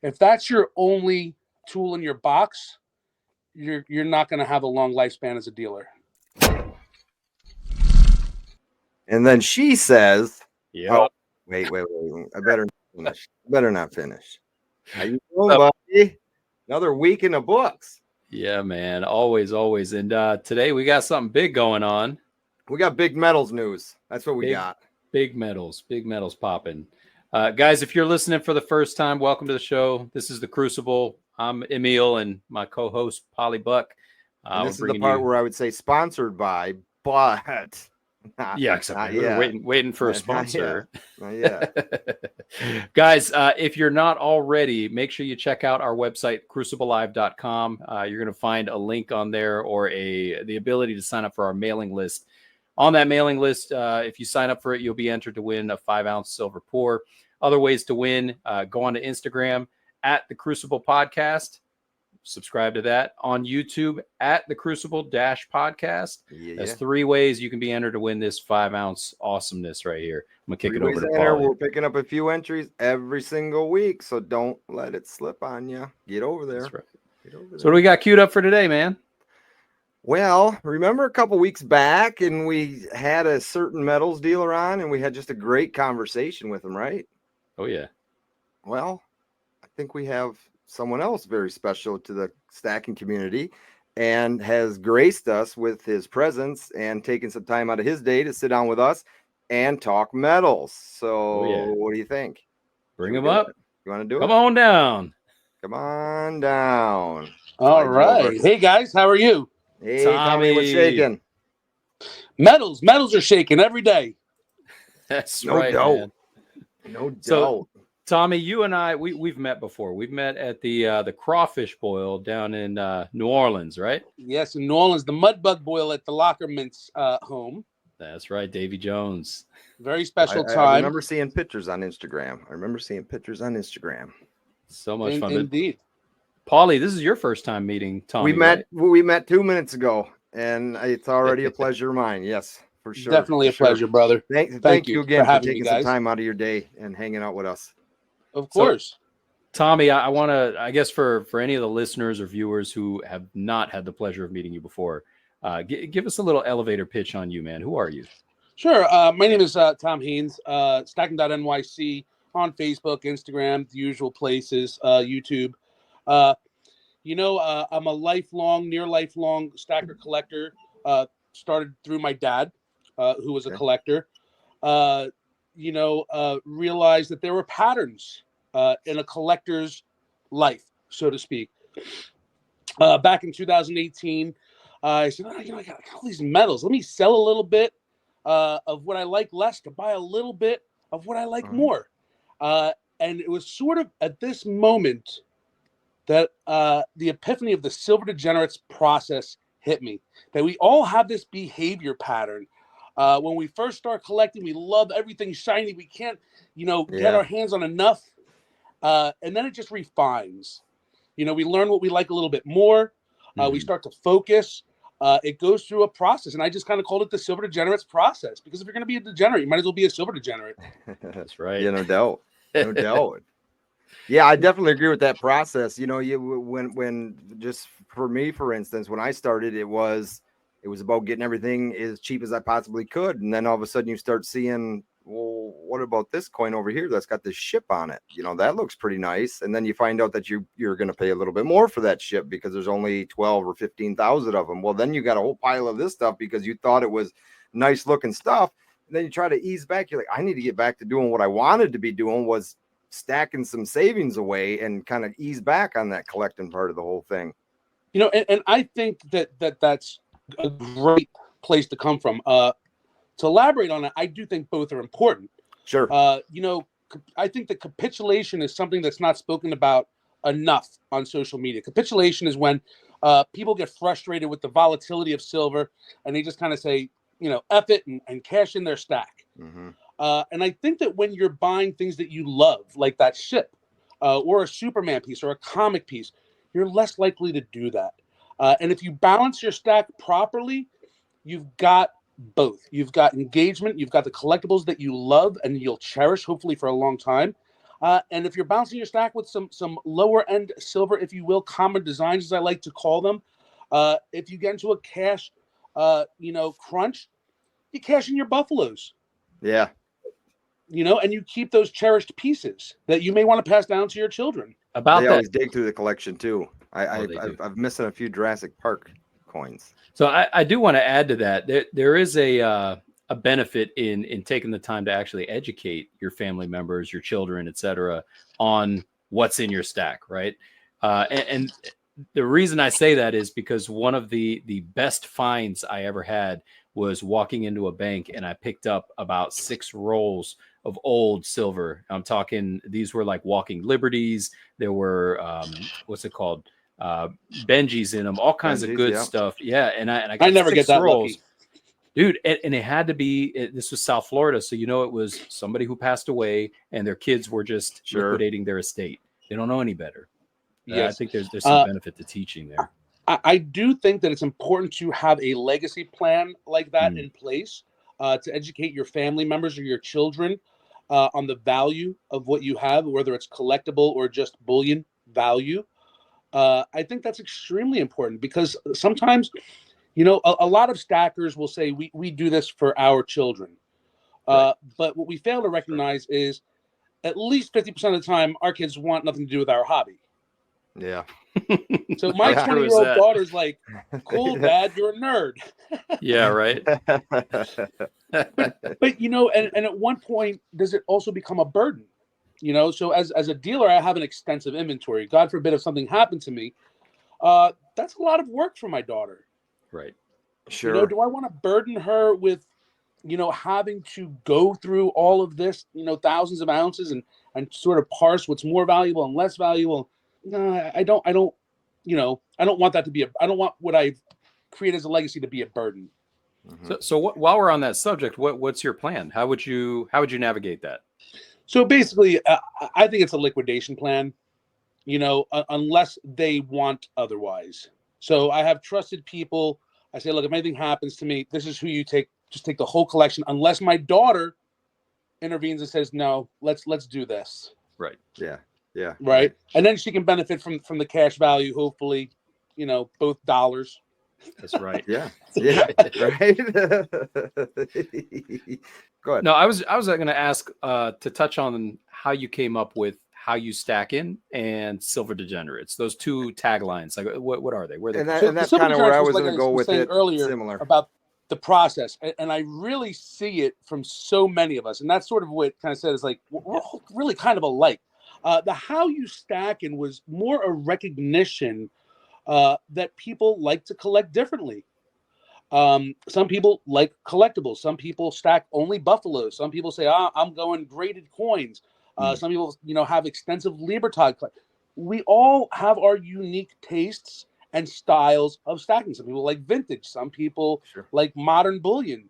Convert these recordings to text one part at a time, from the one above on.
If that's your only tool in your box, you're not going to have a long lifespan as a dealer. And then she says, Yeah. "Oh, wait. I better not finish. How you doing, buddy? Another week in the books. Yeah, man. Always. And today we got something big going on. We got big metals news. That's what we got. Big metals popping. Guys, if you're listening for the first time, welcome to the show. This is the Crucible. I'm Emil and my co-host Polly Buck. And this is the part where I would say sponsored by, but we're waiting for a sponsor. Not yet. Guys, if you're not already, make sure you check out our website, cruciblelive.com. You're going to find a link on there or the ability to sign up for our mailing list. On that mailing list, if you sign up for it, you'll be entered to win a 5-ounce silver pour. Other ways to win, go on to Instagram at the Crucible Podcast. Subscribe to that. On YouTube at the Crucible-Podcast. There's 3 ways you can be entered to win this 5-ounce awesomeness right here. I'm going to kick it over to Paul. We're picking up a few entries every single week, so don't let it slip on you. Get over there. That's right. So what do we got queued up for today, man? Well, remember a couple weeks back, and we had a certain metals dealer on, and we had just a great conversation with him, right? Oh, yeah. Well, I think we have someone else very special to the stacking community and has graced us with his presence and taken some time out of his day to sit down with us and talk metals. So What do you think? Bring him up. You want to do it? Come on down. Come on down. All right. Hey, guys. How are you? Hey, Tommy, what's shaking? Metals are shaking every day. That's no right, doubt. man. No doubt. So, Tommy, you and I, we've met before. We've met at the crawfish boil down in New Orleans, right? Yes, in New Orleans, the mudbug boil at the Lockerman's home. That's right, Davy Jones. Very special time. I remember seeing pictures on Instagram. So much fun. Indeed. Paulie, this is your first time meeting Tommy. We met 2 minutes ago, and it's already a pleasure of mine. Yes, for sure. Definitely a pleasure, brother. Thank you again for taking some time out of your day and hanging out with us. Of course. So, Tommy, I want to, I guess for any of the listeners or viewers who have not had the pleasure of meeting you before, give us a little elevator pitch on you, man. Who are you? Sure. My name is Tom Haines, Stacking.NYC on Facebook, Instagram, the usual places, YouTube. I'm a near lifelong stacker collector. Started through my dad, who was a collector. Realized that there were patterns in a collector's life, so to speak. Back in 2018, I said, I got all these metals. Let me sell a little bit of what I like less to buy a little bit of what I like more. And it was sort of at this moment that the epiphany of the silver degenerates process hit me. That we all have this behavior pattern. When we first start collecting, we love everything shiny. We can't, get our hands on enough. And then it just refines. We learn what we like a little bit more. We start to focus. It goes through a process. And I just kind of called it the silver degenerates process. Because if you're going to be a degenerate, you might as well be a silver degenerate. That's right. Yeah, no doubt. No doubt. Yeah, I definitely agree with that process. When just for me, for instance, when I started, it was about getting everything as cheap as I possibly could. And then all of a sudden you start seeing, well, what about this coin over here that's got this ship on it? That looks pretty nice. And then you find out that you're going to pay a little bit more for that ship because there's only 12 or 15,000 of them. Well, then you got a whole pile of this stuff because you thought it was nice looking stuff. And then you try to ease back. You're like, I need to get back to doing what I wanted to be doing, was stacking some savings away and kind of ease back on that collecting part of the whole thing. And I think that's a great place to come from. To elaborate on it, I do think both are important. Sure. I think that capitulation is something that's not spoken about enough on social media. Capitulation is when people get frustrated with the volatility of silver and they just kind of say, F it and cash in their stack. Mm-hmm. And I think that when you're buying things that you love, like that ship or a Superman piece or a comic piece, you're less likely to do that. And if you balance your stack properly, you've got both. You've got engagement, you've got the collectibles that you love and you'll cherish, hopefully for a long time. And if you're bouncing your stack with some lower end silver, if you will, common designs, as I like to call them, if you get into a cash, crunch, you cash in your buffaloes. Yeah. And you keep those cherished pieces that you may want to pass down to your children. About They that, always dig through the collection too. they do. I've missing a few Jurassic Park coins. So I do want to add to that. There is a benefit in taking the time to actually educate your family members, your children, etc., on what's in your stack, right? And the reason I say that is because one of the best finds I ever had was walking into a bank, and I picked up about 6 rolls of old silver. I'm talking, these were like walking liberties. There were what's it called? Benjis in them, all kinds of good stuff. Yeah, and I got I never 6 get that rolls. lucky. Dude, and it had to be, this was South Florida, so it was somebody who passed away and their kids were just liquidating their estate. They don't know any better. Yes. I think there's some benefit to teaching there. I do think that it's important to have a legacy plan like that in place to educate your family members or your children on the value of what you have, whether it's collectible or just bullion value. I think that's extremely important because sometimes, a lot of stackers will say we do this for our children. But what we fail to recognize is at least 50% of the time, our kids want nothing to do with our hobby. Yeah. So my 20-year-old daughter's like, cool, Dad, you're a nerd. Yeah, right. but and at one point, does it also become a burden? So as a dealer, I have an extensive inventory. God forbid if something happened to me, that's a lot of work for my daughter. Right. Sure. Do I want to burden her with, having to go through all of this, thousands of ounces and sort of parse what's more valuable and less valuable? No, I don't want that to be I don't want what I've created as a legacy to be a burden. Mm-hmm. So while we're on that subject, what's your plan? How would you navigate that? So basically, I think it's a liquidation plan, unless they want otherwise. So I have trusted people. I say, look, if anything happens to me, this is who you take. Just take the whole collection, unless my daughter intervenes and says, no, let's do this. Right. Yeah. Yeah. Right. And then she can benefit from the cash value, hopefully, both dollars. That's right. Yeah. Yeah. Right. Go ahead. No, I was going to ask to touch on how you came up with How You Stack In and Silver Degenerates. Those 2 taglines. Like, what are they? Where they? And that's kind of where I was going to go with it. Earlier, similar about the process, and I really see it from so many of us, and that's sort of what kind of said is like we're all really kind of alike. The How You Stack In was more a recognition that people like to collect differently. Some people like collectibles. Some people stack only buffaloes. Some people say, I'm going graded coins. Some people, have extensive Libertad. We all have our unique tastes and styles of stacking. Some people like vintage. Some people like modern bullion.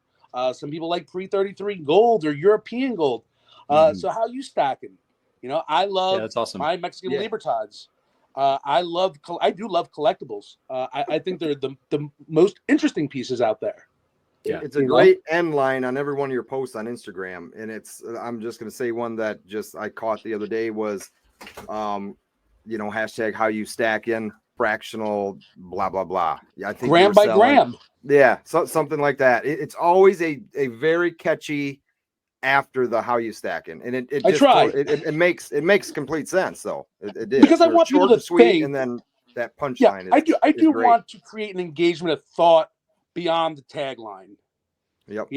Some people like pre-33 gold or European gold. So how you stacking? I love that's awesome. my Mexican Libertads. I do love collectibles. I think they're the most interesting pieces out there. Yeah, it's a great end line on every one of your posts on Instagram, and I'm just going to say one that I caught the other day was, hashtag how you stack in fractional blah blah blah. Yeah, I think gram by gram. Yeah, something like that. It's always a very catchy after the how you stacking, and it makes complete sense though. It did because I want people to think, and then that punchline. Yeah, I do want to create an engagement of thought beyond the tagline. Yep.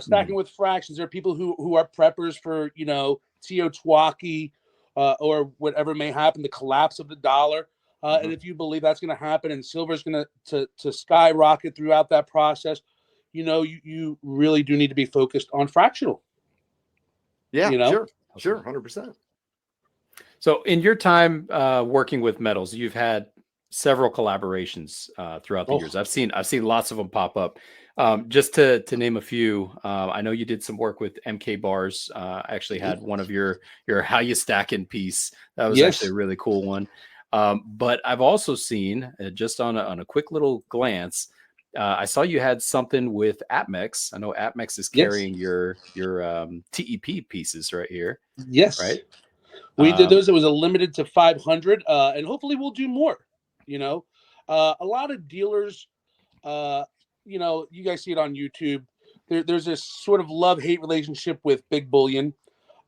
Stacking with fractions. There are people who are preppers for Teotihuacan or whatever may happen, the collapse of the dollar. And if you believe that's going to happen and silver is going to skyrocket throughout that process, you really do need to be focused on fractional. Yeah, sure, 100%. So in your time working with metals, you've had several collaborations throughout the years. I've seen lots of them pop up. Just to name a few, I know you did some work with MK Bars. I actually had one of your How You Stacking piece. That was actually a really cool one. But I've also seen, just on a quick little glance, I saw you had something with APMEX. I know APMEX is carrying your TEP pieces right here. Yes. Right. We did those. It was a limited to 500, and hopefully we'll do more. You know, a lot of dealers, you know, you guys see it on YouTube. There's this sort of love-hate relationship with Big Bullion.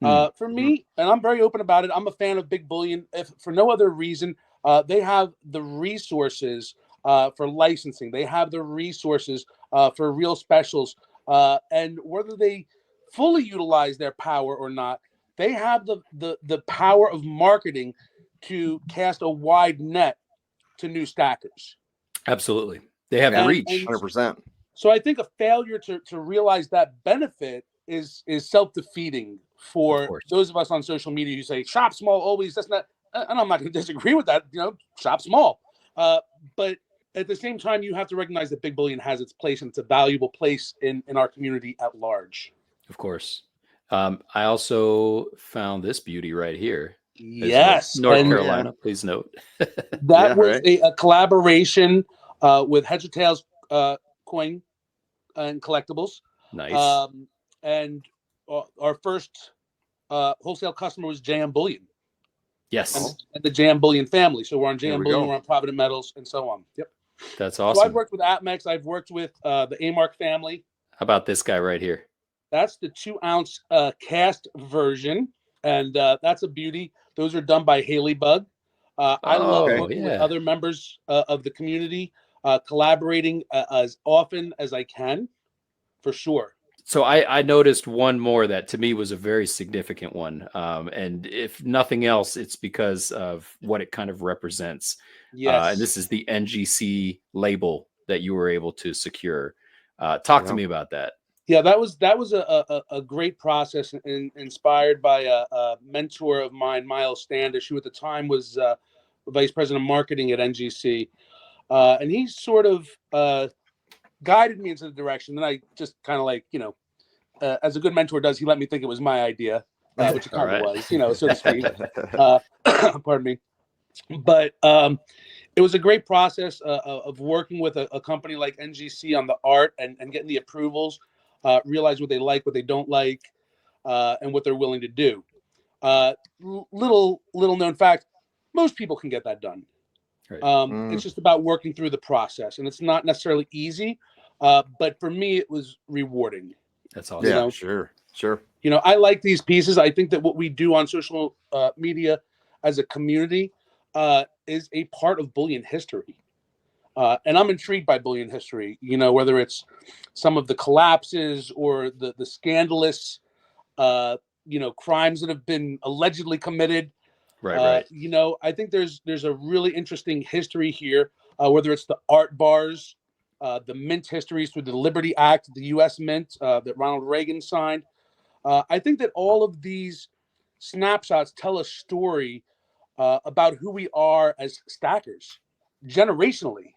For me, and I'm very open about it, I'm a fan of Big Bullion. If for no other reason, they have the resources for licensing. They have the resources for real specials. And whether they fully utilize their power or not, they have the power of marketing to cast a wide net to new stackers. Absolutely. They have And- reach. and 100%. So I think a failure to realize that benefit is self-defeating for those of us on social media who say shop small always. That's not, and I'm not going to disagree with that. You know, shop small, but at the same time, you have to recognize that Big Bullion has its place, and it's a valuable place in our community at large. Of course. I also found this beauty right here. Yes, North and Carolina. Please note that was a collaboration with Heads or Tails Coin and Collectibles. Nice. And our first wholesale customer was JM Bullion. Yes. And the JM Bullion family. So we're on There JM we Bullion, go. we're on Provident Metals, and so on. Yep. That's So awesome. I've worked with Atmex. I've worked with the Amark family. How about this guy right here? That's the 2-ounce cast version, and that's a beauty. Those are done by Haley Bug. I love working with other members of the community, collaborating as often as I can, for sure. So I noticed one more that to me was a very significant one. And if nothing else, it's because of what it kind of represents. Yes. And this is the NGC label that you were able to secure. Talk to me about that. Yeah, that was a great process, and inspired by a mentor of mine, Miles Standish, who at the time was vice president of marketing at NGC. And he sort of guided me into the direction. And I just kind of like, you know, as a good mentor does, he let me think it was my idea, which it kind of was, you know, so to speak. Pardon me. But it was a great process of working with a company like NGC on the art and getting the approvals, realize what they like, what they don't like, and what they're willing to do. Little known fact, most people can get that done. Right. It's just about working through the process, and it's not necessarily easy, but for me, it was rewarding. That's awesome. Yeah, You know? sure. You know, I like these pieces. I think that what we do on social media as a community is a part of Bullion history. And I'm intrigued by Bullion history, you know, whether it's some of the collapses or the scandalous, you know, crimes that have been allegedly committed. Right. You know, I think there's a really interesting history here, whether it's the art bars, the mint histories through the Liberty Act, the U.S. Mint that Ronald Reagan signed. I think that all of these snapshots tell a story about who we are as stackers generationally.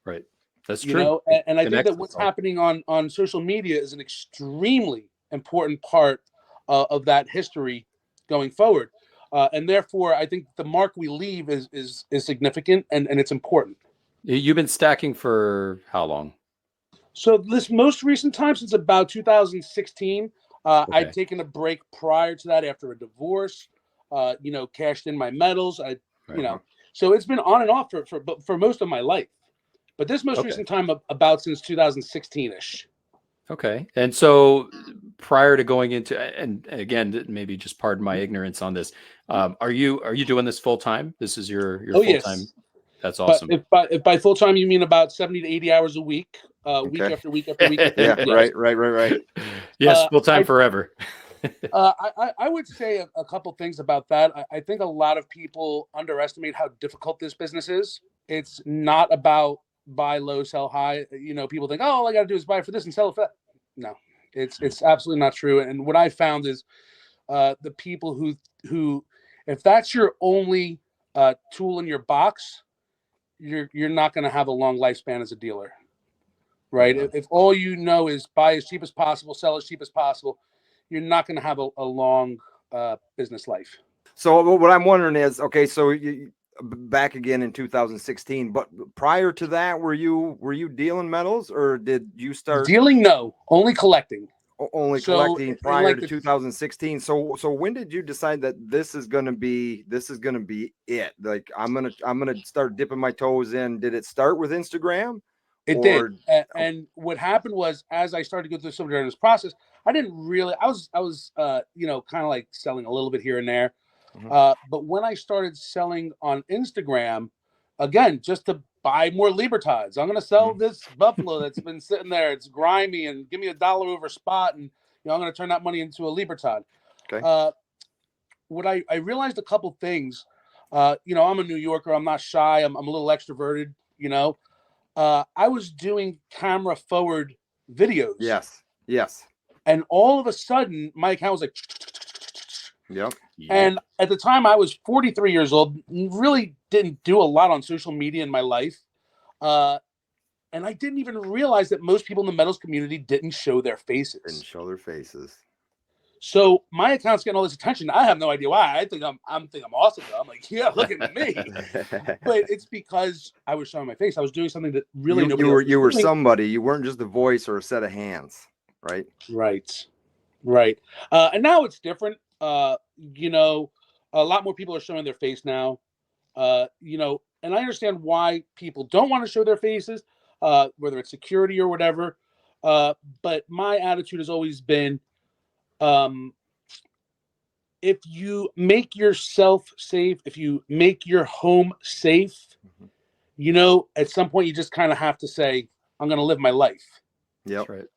Right. That's You true. know, and I think that what's happening on social media is an extremely important part of that history going forward. And therefore, I think the mark we leave is significant and it's important. You've been stacking for how long? So this most recent time, since about 2016, I'd taken a break prior to that after a divorce, you know, cashed in my metals. You know, so it's been on and off for most of my life. But this most recent time, about since 2016-ish. Okay. And so prior to going into, and again, maybe just pardon my ignorance on this, are you doing this full time? This is your full time? Yes. That's awesome. But if by full time you mean about 70 to 80 hours a week, week after week after week. Yeah, right. Yes, full time forever. I would say a couple things about that. I think a lot of people underestimate how difficult this business is. It's not about buy low, sell high. You know, people think, oh, all I got to do is buy for this and sell it for that. No, it's absolutely not true. And what I found is the people who, if that's your only tool in your box, you're not going to have a long lifespan as a dealer, right? If all you know is buy as cheap as possible, sell as cheap as possible, you're not going to have a long business life. So what I'm wondering is, okay, so you back again in 2016, but prior to that, were you dealing metals, or did you start dealing? No, only collecting. Only So, collecting in prior like to the 2016. So when did you decide that this is gonna be it? Like I'm gonna start dipping my toes in. Did it start with Instagram? It Or did. And what happened was, as I started to go through the silverdegenerates process, I didn't really, I was, you know, kind of like selling a little bit here and there. Mhm. But when I started selling on Instagram, again, just to buy more Libertides, I'm going to sell Mhm. this buffalo that's been sitting there. It's grimy and give me $1 over spot. And, you know, I'm going to turn that money into a Libertide. Okay. What I realized a couple things, you know, I'm a New Yorker. I'm not shy. I'm a little extroverted, you know. I was doing camera forward videos, Yes. and all of a sudden, my account was like, Yep. and at the time, I was 43 years old, really didn't do a lot on social media in my life. And I didn't even realize that most people in the metals community didn't show their And faces. show their faces. So my account's getting all this attention. I have no idea why. I think I'm awesome though. I'm like, yeah, look at me. But it's because I was showing my face. I was doing something that really nobody else was you were doing. somebody. You weren't just a voice or a set of hands, right? Right. And now it's different. You know, a lot more people are showing their face now. You know, and I understand why people don't want to show their faces, whether it's security or whatever. But my attitude has always been, um, if you make yourself safe, if you make your home safe, Mhm. you know, at some point you just kind of have to say, I'm going to live my life. Yep. That's right.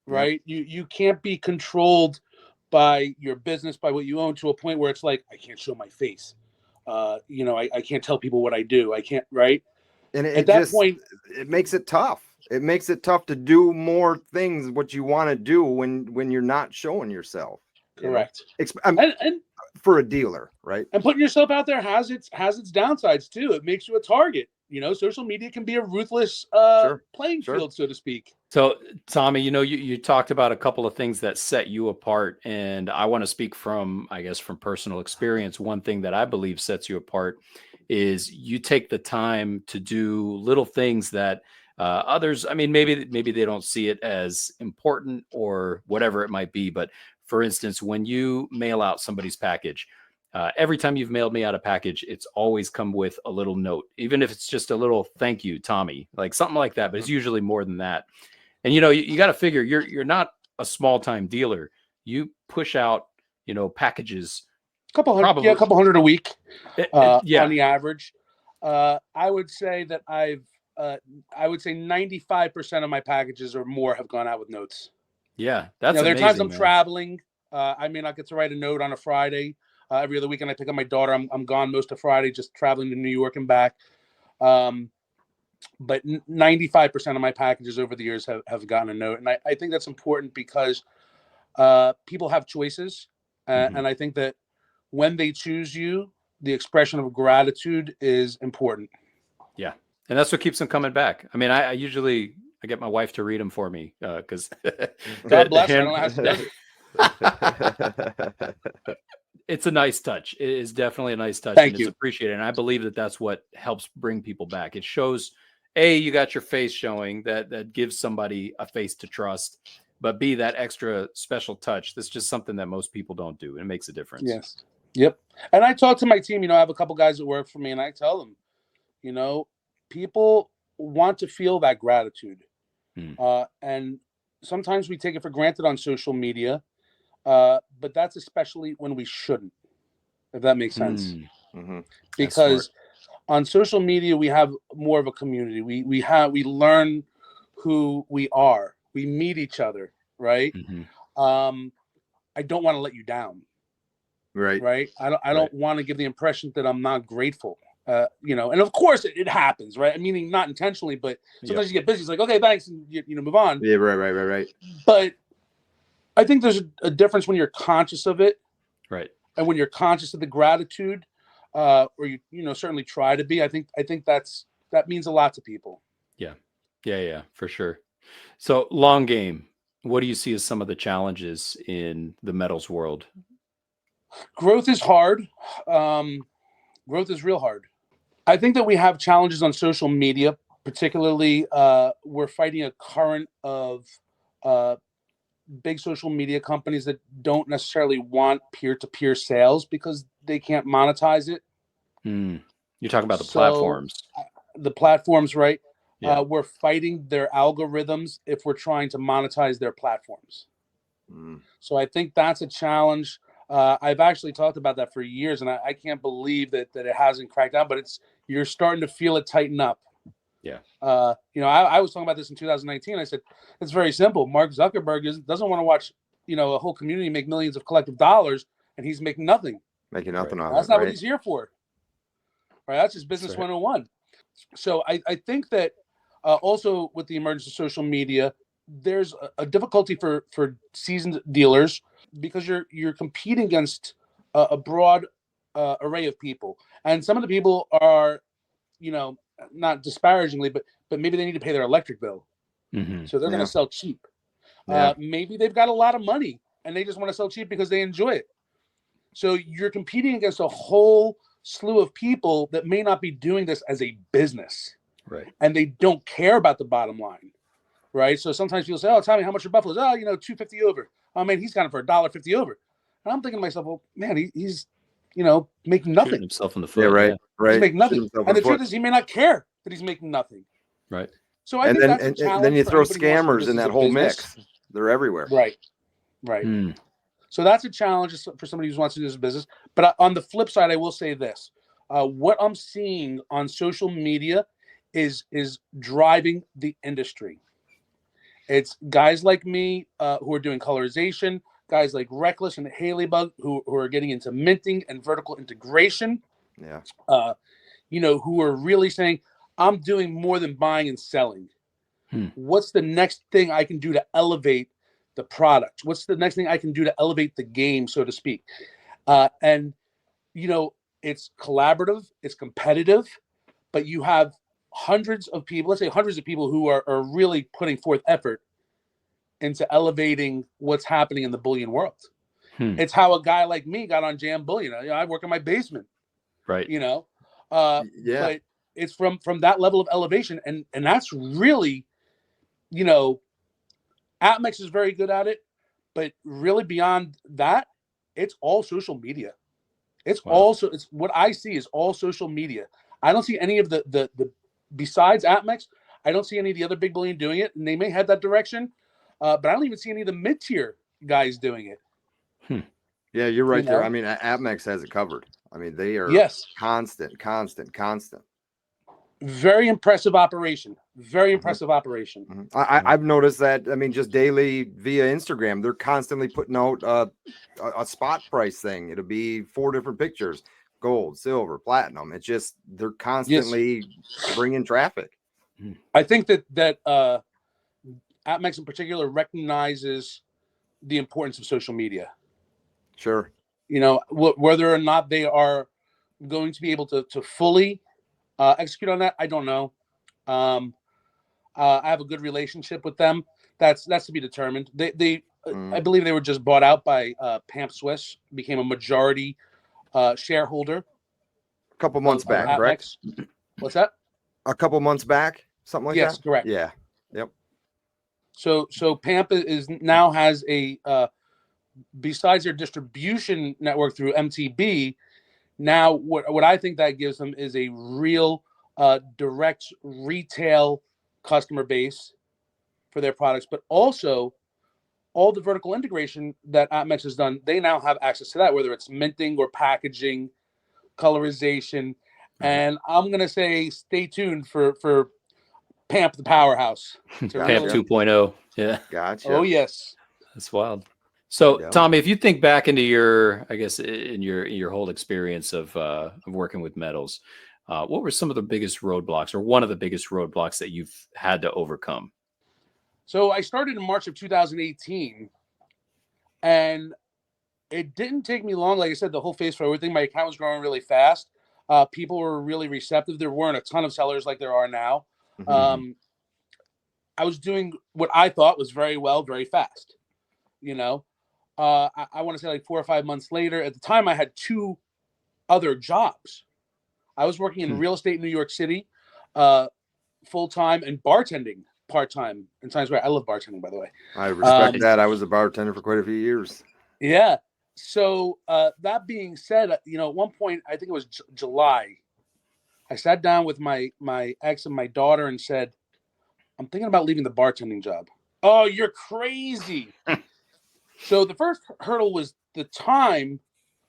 Right. You can't be controlled by your business, by what you own, to a point where it's like, I can't show my face. You know, I can't tell people what I do. I can't. Right. And At that point, it makes it tough. It makes it tough to do more things what you want to do when you're not showing yourself. correct. You know? And For a dealer, right? and putting yourself out there has its downsides too. It makes you a target. You know, social media can be a ruthless playing field, so to speak. So, Tommy, you know, you talked about a couple of things that set you apart, and I want to speak from, I guess, from personal experience. One thing that I believe sets you apart is you take the time to do little things that others, I mean, maybe they don't see it as important or whatever it might be. But for instance, when you mail out somebody's package, every time you've mailed me out a package, it's always come with a little note, even if it's just a little thank you, Tommy, like something like that. But it's usually more than that. And you know, you got to figure you're not a small time dealer. You push out, you know, packages. A Probably, couple hundred a week yeah, on the average. I would say that I would say 95% of my packages or more have gone out with notes. yeah. You That's know, there are times amazing, I'm man. traveling. I may not get to write a note on a Friday. Every other weekend I pick up my daughter. I'm gone most of Friday, just traveling to New York and back. But 95% of my packages over the years have gotten a note. And I think that's important because people have choices. And I think that when they choose you, the expression of gratitude is important. Yeah, and that's what keeps them coming back. I mean, I usually I get my wife to read them for me because God bless her. I don't know how she does it. It's a nice touch. It is definitely a nice touch, Thank and you. it's appreciated. And I believe that that's what helps bring people back. It shows, A, you got your face showing that gives somebody a face to trust, but B, that extra special touch. That's just something that most people don't do, and it makes a difference. Yes. Yep. And I talk to my team. You know, I have a couple guys that work for me, and I tell them, you know, people want to feel that gratitude. And sometimes we take it for granted on social media, but that's especially when we shouldn't, if that makes sense. Mm-hmm. Because on social media, we have more of a community. We learn who we are. We meet each other, right? I don't want to let you down. Right. I don't want to give the impression that I'm not grateful. You know, and of course it happens, right? Meaning not intentionally, but sometimes you get busy. It's like, okay, thanks, and you know, move on. Yeah, right. But I think there's a difference when you're conscious of it, right, and when you're conscious of the gratitude, or you know certainly try to be. I think that means a lot to people. Yeah, for sure. So, long game. What do you see as some of the challenges in the metals world? Growth is hard. Growth is real hard. I think that we have challenges on social media, particularly we're fighting a current of big social media companies that don't necessarily want peer-to-peer sales because they can't monetize it. You're talking about the So, platforms. The platforms, right? Yeah. We're fighting their algorithms if we're trying to monetize their platforms. So I think that's a challenge. I've actually talked about that for years, and I can't believe that it hasn't cracked down, but you're starting to feel it tighten up. Yeah. I was talking about this in 2019. I said, it's very simple. Mark Zuckerberg doesn't want to watch, a whole community make millions of collective dollars, and he's making nothing. Making nothing on it. That's not what he's here for. Right. That's just business 101. So I think that also with the emergence of social media, there's a difficulty for seasoned dealers because you're competing against a broad array of people, and some of the people are, not disparagingly, but maybe they need to pay their electric bill, so they're going to sell cheap. Maybe they've got a lot of money and they just want to sell cheap because they enjoy it. So you're competing against a whole slew of people that may not be doing this as a business, right? And they don't care about the bottom line, right? So sometimes people say, "Oh, Tommy, how much are buffaloes?" "Oh, $2.50 over." "Oh man, he's got it for $1.50 over." And I'm thinking to myself, "Well, man, he's making nothing." Shooting himself in the foot. Yeah, right. He's making nothing. And the truth is, he may not care that he's making nothing. Right. So I think that's a challenge. And then you for throw anybody who wants to do scammers in this that as a whole business. mix. They're everywhere. Right. So that's a challenge for somebody who wants to do this business. But on the flip side, I will say this. What I'm seeing on social media is driving the industry. It's guys like me who are doing colorization, guys like Reckless and Haley-Bug who are getting into minting and vertical integration. Yeah. Who are really saying, I'm doing more than buying and selling. What's the next thing I can do to elevate the product? What's the next thing I can do to elevate the game, so to speak? And it's collaborative, it's competitive, but you have hundreds of people, let's say hundreds of people who are really putting forth effort into elevating what's happening in the bullion world. It's how a guy like me got on Jam Bullion. I work in my basement, right? But it's from that level of elevation, and that's really, Atmex is very good at it, but really beyond that, it's all social media. It's what I see is all social media. I don't see any of the besides Atmex. I don't see any of the other big bullion doing it, and they may head that direction, but I don't even see any of the mid-tier guys doing it. Yeah, you're right there. I mean, Atmex has it covered. I mean, they are constant. Very impressive operation. Very impressive operation. I've noticed that. I mean, just daily via Instagram, they're constantly putting out a spot price thing. It'll be 4 different pictures: gold, silver, platinum. It's just they're constantly bringing traffic. I think that Atmex in particular recognizes the importance of social media. Sure. Whether or not they are going to be able to fully execute on that, I don't know. I have a good relationship with them. That's to be determined. I believe they were just bought out by Pamp Swiss, became a majority shareholder. A couple months back, correct? What's that? A couple months back, something like that. Yes, correct. Yeah. Yep. So Pamp now has a besides their distribution network through MTB. Now, what I think that gives them is a real direct retail customer base for their products, but also all the vertical integration that Atmex has done. They now have access to that, whether it's minting or packaging, colorization, and I'm gonna say stay tuned for Pamp the powerhouse. Pamp 2.0. Yeah. Gotcha. Oh yes. That's wild. So, Tommy, if you think back into your, I guess, in your whole experience of working with metals, what were some of the biggest roadblocks, or one of the biggest roadblocks that you've had to overcome? So I started in March of 2018, and it didn't take me long. Like I said, the whole face forward thing, my account was growing really fast. People were really receptive. There weren't a ton of sellers like there are now. I was doing what I thought was very well, very fast. I want to say like 4 or 5 months later. At the time, I had 2 other jobs. I was working in real estate in New York City, full time, and bartending part-time in Times Square. I love bartending, by the way. I respect that. I was a bartender for quite a few years. Yeah. So that being said, at one point, I think it was July, I sat down with my ex and my daughter and said, I'm thinking about leaving the bartending job. Oh, you're crazy. So the first hurdle was the time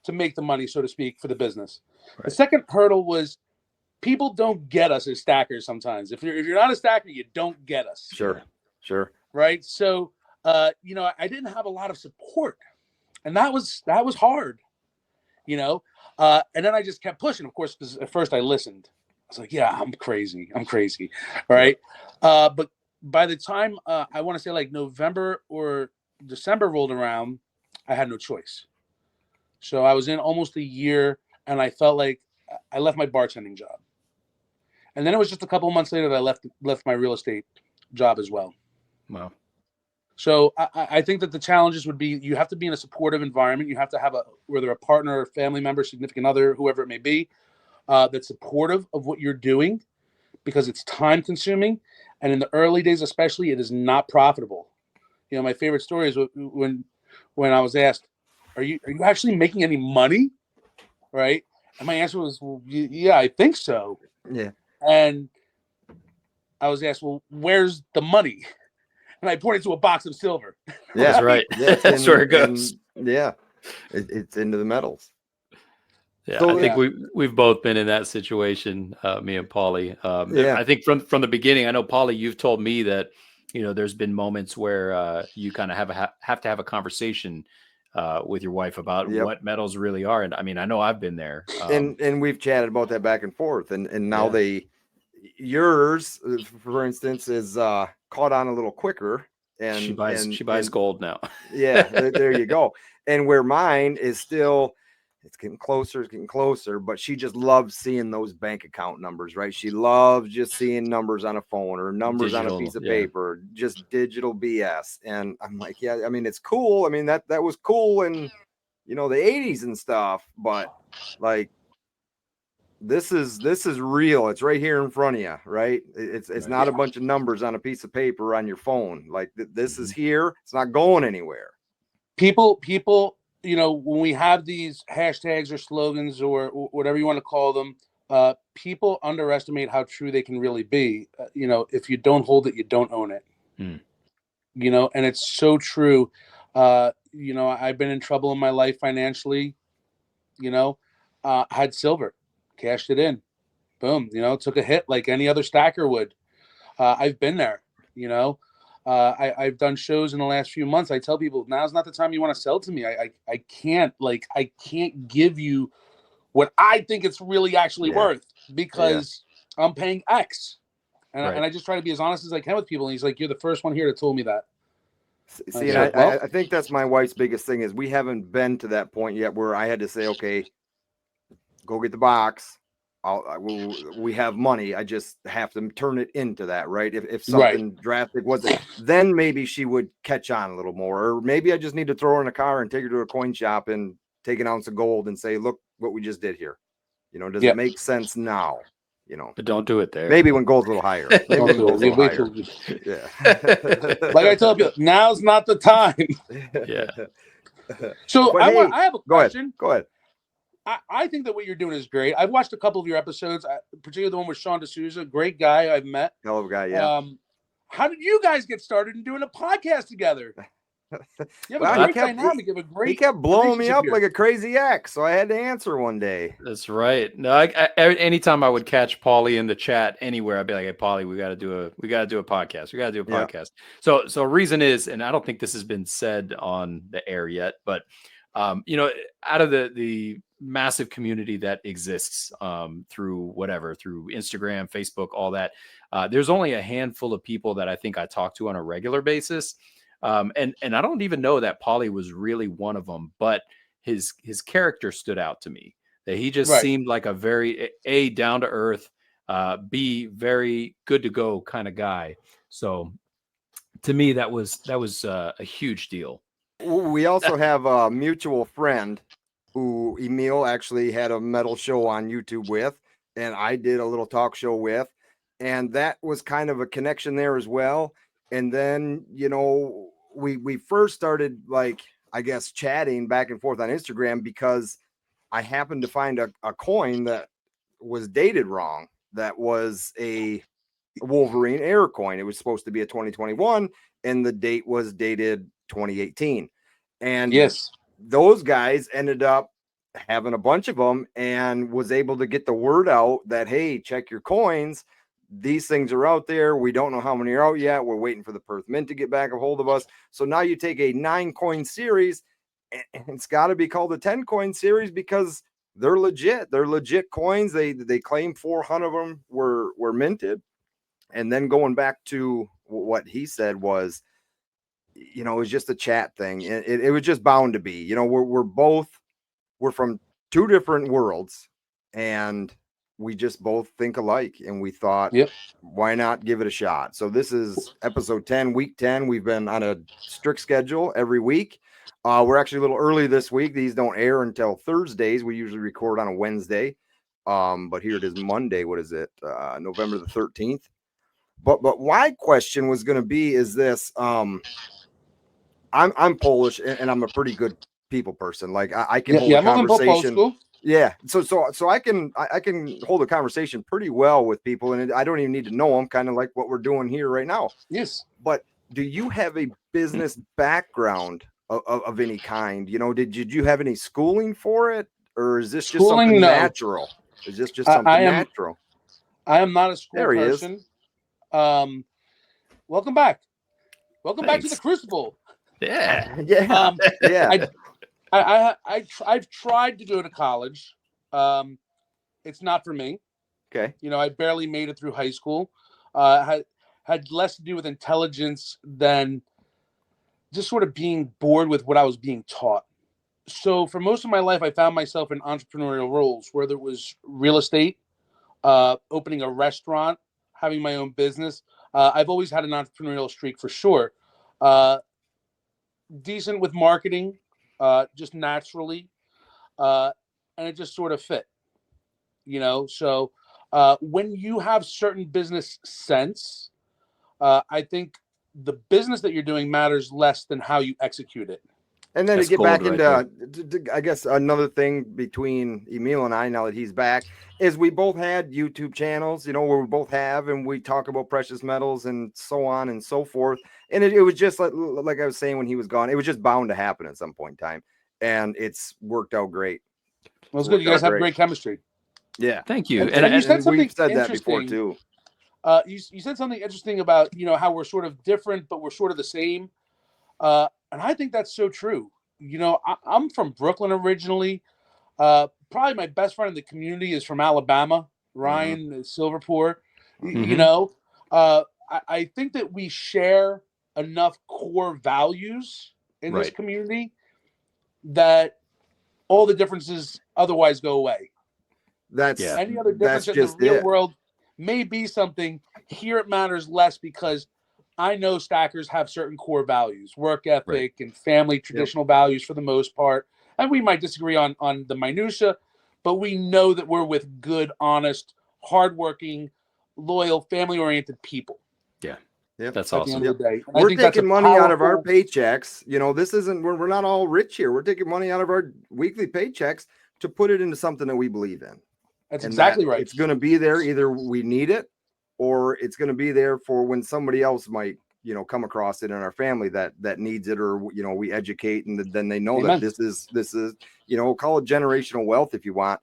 to make the money, so to speak, for the business. Right. The second hurdle was people don't get us as stackers sometimes. If you're not a stacker, you don't get us. Sure. Right. So, I didn't have a lot of support, and that was hard, and then I just kept pushing, of course, because at first I listened. I was like, yeah, I'm crazy. Right. But by the time I want to say like November or December rolled around, I had no choice. So I was in almost a year, and I felt like I left my bartending job. And then it was just a couple of months later that I left my real estate job as well. Wow. So I think that the challenges would be, you have to be in a supportive environment. You have to have whether a partner, or family member, significant other, whoever it may be, that's supportive of what you're doing, because it's time consuming. And in the early days, especially, it is not profitable. My favorite story is when I was asked, are you actually making any money? Right. And my answer was, well, yeah, I think so. Yeah. And I was asked, well, where's the money? And I pointed to a box of silver. Yeah, that's right. Yeah, That's where it goes. It's into the metals. Yeah, so, I think we've both been in that situation, me and Paulie. I think from the beginning, I know, Paulie, you've told me that, there's been moments where you kind of have to have a conversation with your wife about what metals really are. And I mean, I know I've been there. And we've chatted about that back and forth. And now yours, for instance, is caught on a little quicker. And she buys gold now. Yeah, there you go. And where mine is still, it's getting closer, but she just loves seeing those bank account numbers, right? She loves just seeing numbers on a phone or numbers on a piece of paper, just digital BS. And I'm like, yeah, I mean, it's cool. I mean, that was cool in, the 80s and stuff, but like, this is real. It's right here in front of you, right? It's not a bunch of numbers on a piece of paper on your phone. Like this is here. It's not going anywhere. People, when we have these hashtags or slogans or whatever you want to call them, people underestimate how true they can really be. If you don't hold it, you don't own it. And it's so true. I've been in trouble in my life financially. I had silver, cashed it in, boom. Took a hit like any other stacker would. I've been there. I've done shows in the last few months. I tell people, now's not the time you want to sell to me. I can't give you what I think it's really actually worth, because I'm paying X. And I just try to be as honest as I can with people. And he's like, you're the first one here that told me that. See, I think that's my wife's biggest thing is we haven't been to that point yet where I had to say, okay, go get the box. We have money. I just have to turn it into that, right? If something drastic wasn't, then maybe she would catch on a little more. Or maybe I just need to throw her in a car and take her to a coin shop and take an ounce of gold and say, look what we just did here. Does it make sense now? But don't do it there. Maybe when gold's a little higher. Maybe when gold's a little higher. Yeah. Like I told you, now's not the time. Yeah. So I have a question. Go ahead. I think that what you're doing is great. I've watched a couple of your episodes, particularly the one with Sean D'Souza. Great guy I've met. Hell of a guy, yeah. How did you guys get started in doing a podcast together? You have a great dynamic. You have a great. He kept blowing me up like a crazy ex, so I had to answer one day. That's right. No, anytime I would catch Paulie in the chat anywhere, I'd be like, "Hey, Paulie, we got to do a podcast. We got to do a podcast." So reason is, and I don't think this has been said on the air yet, but out of the massive community that exists through Instagram, Facebook, all that, there's only a handful of people that I think I talk to on a regular basis. And I don't even know that Paulie was really one of them, but his character stood out to me, that he just seemed like a very down to earth, B, very good to go kind of guy. So to me, that was a huge deal. We also have a mutual friend who Emil actually had a metal show on YouTube with, and I did a little talk show with. and that was kind of a connection there as well. And then, you know, we first started, like, I guess, chatting back and forth on Instagram because I happened to find a coin that was dated wrong. That was a Wolverine Air coin. It was supposed to be a 2021, and the date was dated 2018. And Yes. those guys ended up having a bunch of them and was able to get the word out that, hey, check your coins. These things are out there. We don't know how many are out yet. We're waiting for the Perth Mint to get back a hold of us. So now you take a 9-coin series, and it's got to be called a 10-coin series because they're legit. They're legit coins. They claim 400 of them were minted. And then going back to what he said was, you know, it was just a chat thing. It was just bound to be, you know, we're from two different worlds, and we just both think alike. And we thought, Yep. why not give it a shot? So this is episode 10, week 10. We've been on a strict schedule every week. We're actually a little early this week. These don't air until Thursdays. We usually record on a Wednesday. But here it is Monday. What is it? November the 13th. But my question was going to be is this, I'm Polish and I'm a pretty good people person. Like I can hold a conversation. Yeah. So I can hold a conversation pretty well with people, and I don't even need to know them, kind of like what we're doing here right now. Yes. But do you have a business background of any kind? You know, did you have any schooling for it, or is this just something natural? Is this just something natural? I am not a school person. Welcome back. Welcome back to the Crucible. Yeah. Yeah. I've tried to go to college. It's not for me. Okay. You know, I barely made it through high school. Had less to do with intelligence than just sort of being bored with what I was being taught. So for most of my life, I found myself in entrepreneurial roles, whether it was real estate, opening a restaurant, having my own business. I've always had an entrepreneurial streak for sure. Decent with marketing, just naturally. And it just sort of fit, you know? So when you have certain business sense, I think the business that you're doing matters less than how you execute it. And then to get back into, I guess, another thing between Emil and I, now that he's back, is we both had YouTube channels, you know, where we both have, and we talk about precious metals and so on and so forth. And it was just like I was saying when he was gone, it was just bound to happen at some point in time. And it's worked out great. Well, it's good. You guys have great chemistry. Yeah. Thank you. And you said something we've said that before too. You said something interesting about, you know, how we're sort of different, but we're sort of the same. And I think that's so true. You know, I'm from Brooklyn originally. Probably my best friend in the community is from Alabama, Ryan Silverport. You know, I think that we share enough core values in this community that all the differences otherwise go away. Any other difference in the real world may be something. Here it matters less because I know stackers have certain core values, work ethic and family traditional values for the most part. And we might disagree on the minutia, but we know that we're with good, honest, hardworking, loyal, family-oriented people. Yeah. Yep. That's awesome. We're taking money out of our paychecks. You know, this isn't, we're not all rich here. We're taking money out of our weekly paychecks to put it into something that we believe in. That's exactly right. It's going to be there. Either we need it, or it's going to be there for when somebody else might, you know, come across it in our family that needs it, or, you know, we educate and then they know that this is, you know, call it generational wealth if you want.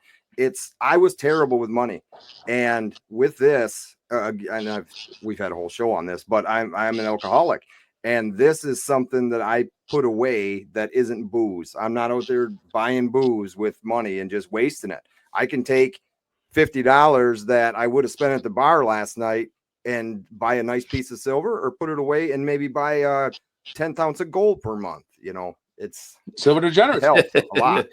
I was terrible with money, and with this, and we've had a whole show on this, but I'm an alcoholic, and this is something that I put away that isn't booze. I'm not out there buying booze with money and just wasting it. I can take $50 that I would have spent at the bar last night and buy a nice piece of silver, or put it away and maybe buy 10th ounce of gold per month. You know, it's silver degenerates helps a lot.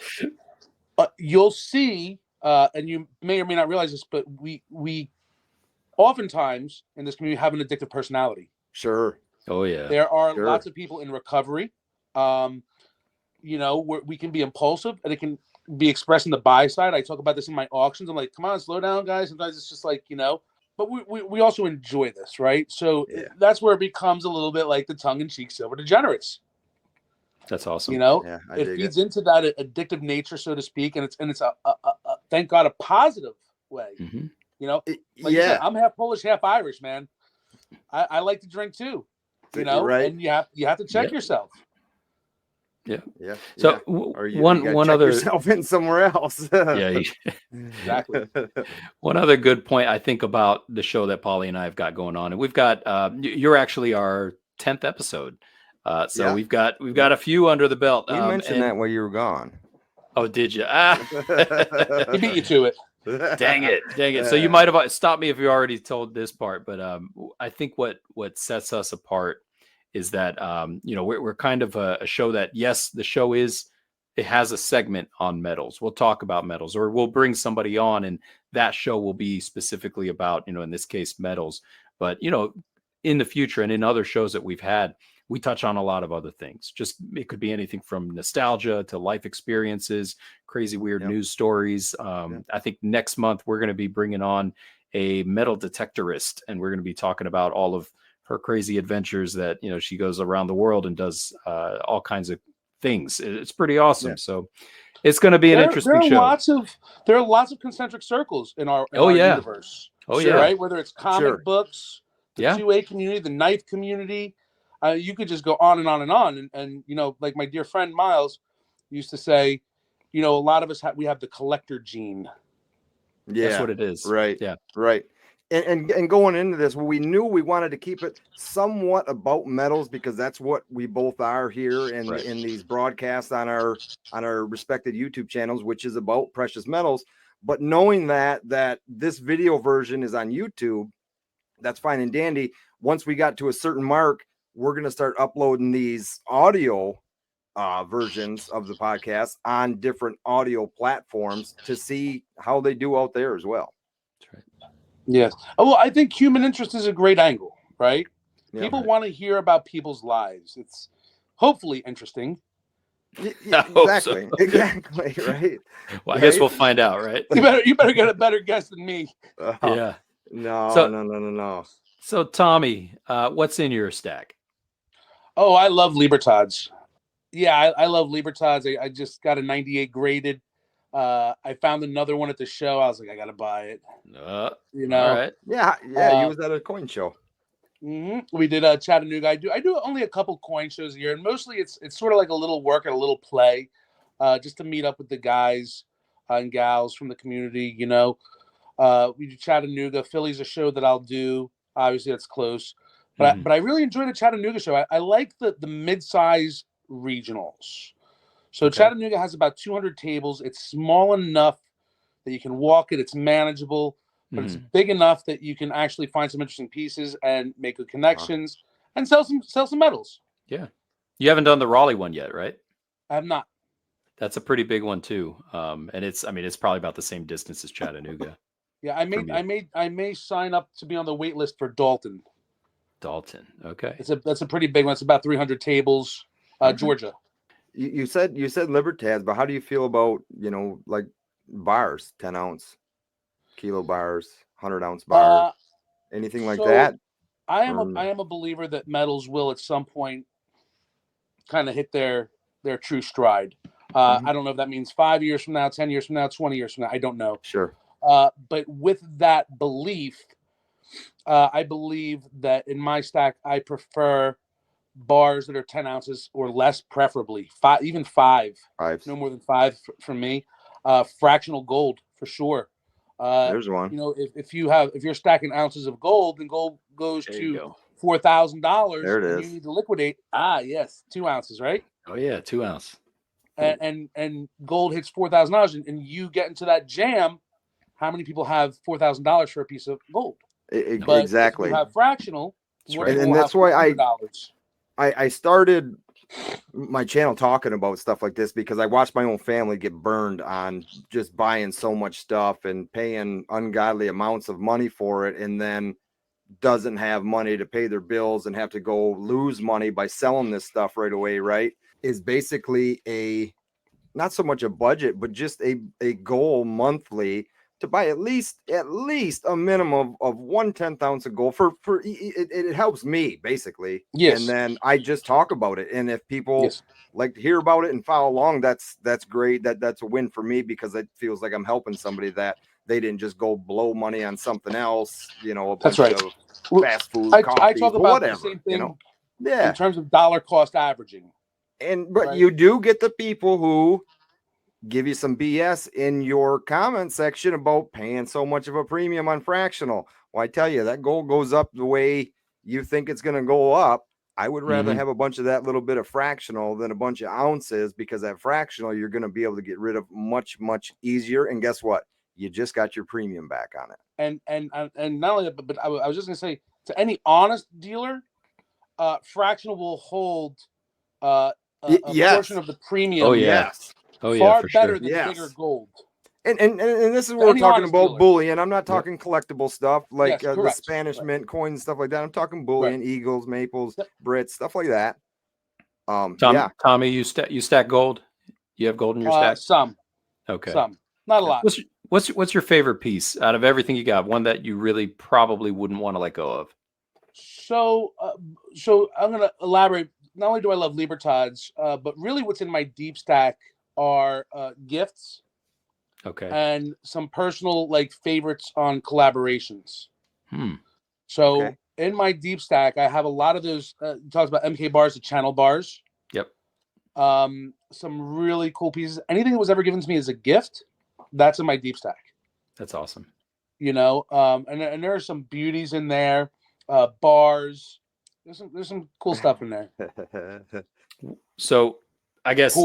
You'll see, and you may or may not realize this, but we oftentimes in this community have an addictive personality. Sure. Oh yeah. There are lots of people in recovery. You know, where we can be impulsive, and it can be expressed in the buy side. I talk about this in my auctions. I'm like, come on, slow down, guys. Sometimes it's just like, you know, but we also enjoy this, right? So Yeah. that's where it becomes a little bit like the tongue-in-cheek silver degenerates. That's awesome. You know, Yeah, I it dig feeds into that addictive nature, so to speak, and it's a thank God a positive way. Mm-hmm. You know, like you said, I'm half Polish, half Irish, man. I like to drink too. You know, Right. and you have to check Yep. yourself. Yeah. So Or you one gotta check other yourself in somewhere else. yeah Exactly. one other good point I think about the show that Polly and I have got going on, and we've got you're actually our 10th episode. So Yeah. we've got a few under the belt. We mentioned that while you were gone. Oh, did you? He beat you to it. Dang it. So you might have stopped me if you already told this part, but I think what sets us apart is that we're kind of a show that, yes, the show it has a segment on metals. We'll talk about metals, or we'll bring somebody on, and that show will be specifically about, in this case, metals. But in the future and in other shows that we've had, we touch on a lot of other things. Just it could be anything from nostalgia to life experiences, crazy weird news stories. I think next month we're going to be bringing on a metal detectorist, and we're going to be talking about all of her crazy adventures that she goes around the world and does all kinds of things. It's pretty awesome. So it's going to be an interesting show. There are lots of concentric circles in our universe. Yeah. Right, whether it's comic books, the Yeah. 2A community, the knife community. You could just go on and on and on. And like my dear friend Miles used to say, a lot of us we have the collector gene. Yeah, that's what it is. Right. Yeah. Right. And going into this, we knew we wanted to keep it somewhat about metals because that's what we both are here in these broadcasts on our respected YouTube channels, which is about precious metals. But knowing that this video version is on YouTube, that's fine and dandy. Once we got to a certain mark, we're going to start uploading these audio versions of the podcast on different audio platforms to see how they do out there as well. That's right. Yes. Oh, well, I think human interest is a great angle, right? Yeah, people want to hear about people's lives. It's hopefully interesting. Yeah, exactly. So. Exactly. Right. Well, I guess we'll find out, right? You better get a better guess than me. Yeah. No. So Tommy, what's in your stack? Oh, I love Libertads. Yeah, I love Libertads. I just got a 98 graded. I found another one at the show. I was like, I gotta buy it. All right. Yeah. He was at a coin show. Mm-hmm. We did Chattanooga. I do only a couple coin shows a year, and mostly it's sort of like a little work and a little play, just to meet up with the guys and gals from the community. We do Chattanooga. Philly's a show that I'll do. Obviously, that's close, but I really enjoy the Chattanooga show. I like the mid-size regionals. So Chattanooga has about 200 tables. It's small enough that you can walk it. It's manageable, but it's big enough that you can actually find some interesting pieces and make good connections and sell some metals. Yeah. You haven't done the Raleigh one yet, right? I have not. That's a pretty big one too. And it's probably about the same distance as Chattanooga. Yeah, I may sign up to be on the wait list for Dalton. Okay. That's a pretty big one. It's about 300 tables, Georgia. You said Libertads, but how do you feel about, like bars, 10-ounce, kilo bars, 100-ounce bars, anything like that? I am a believer that metals will at some point kind of hit their true stride. I don't know if that means 5 years from now, 10 years from now, 20 years from now. I don't know. Sure. But with that belief, I believe that in my stack, I prefer bars that are 10 ounces or less, preferably even five, no more than five for me. Fractional gold for sure. There's one. If you're stacking ounces of gold, then gold goes to $4,000. There it is. You need to liquidate. Yes, 2 ounces, right? Oh yeah, 2 ounce. And gold hits $4,000, and you get into that jam. How many people have $4,000 for a piece of gold? Exactly. If you have fractional, and that's why I started my channel talking about stuff like this, because I watched my own family get burned on just buying so much stuff and paying ungodly amounts of money for it, and then doesn't have money to pay their bills and have to go lose money by selling this stuff right away. Right. Is basically not so much a budget, but just a goal monthly to buy at least a minimum of 1/10 ounce of gold for it helps me basically. Yes. And then I just talk about it. And if people Yes. like to hear about it and follow along, that's great. That's a win for me, because it feels like I'm helping somebody that they didn't just go blow money on something else, a That's bunch right. of Well, fast food, I coffee, talk or about whatever, the same thing Yeah. in terms of dollar cost averaging. But right? you do get the people who give you some BS in your comment section about paying so much of a premium on fractional. Well, I tell you, that gold goes up the way you think it's going to go up. I would rather have a bunch of that little bit of fractional than a bunch of ounces, because that fractional you're going to be able to get rid of much easier. And guess what? You just got your premium back on it. And not only that, but I was just going to say, to any honest dealer, fractional will hold a portion of the premium. Oh yeah. Yes. Oh yeah, far for better sure. than bigger gold. And this is what To we're any talking honest about, dealer. bullion. I'm not talking collectible stuff like Yes, the correct. Spanish mint coins and stuff like that. I'm talking bullion, eagles, maples, Brits, stuff like that. Tommy, you stack gold? You have gold in your stack? Some. Okay. Some. Not a lot. What's your favorite piece out of everything you got? One that you really probably wouldn't want to let go of? So I'm going to elaborate. Not only do I love Libertads, but really what's in my deep stack are gifts. Okay. And some personal favorites on collaborations. So in my deep stack, I have a lot of those. Talks about MK bars, the channel bars. Yep. Some really cool pieces. Anything that was ever given to me as a gift, that's in my deep stack. That's awesome. And there are some beauties in there. Bars. There's some cool stuff in there. So I guess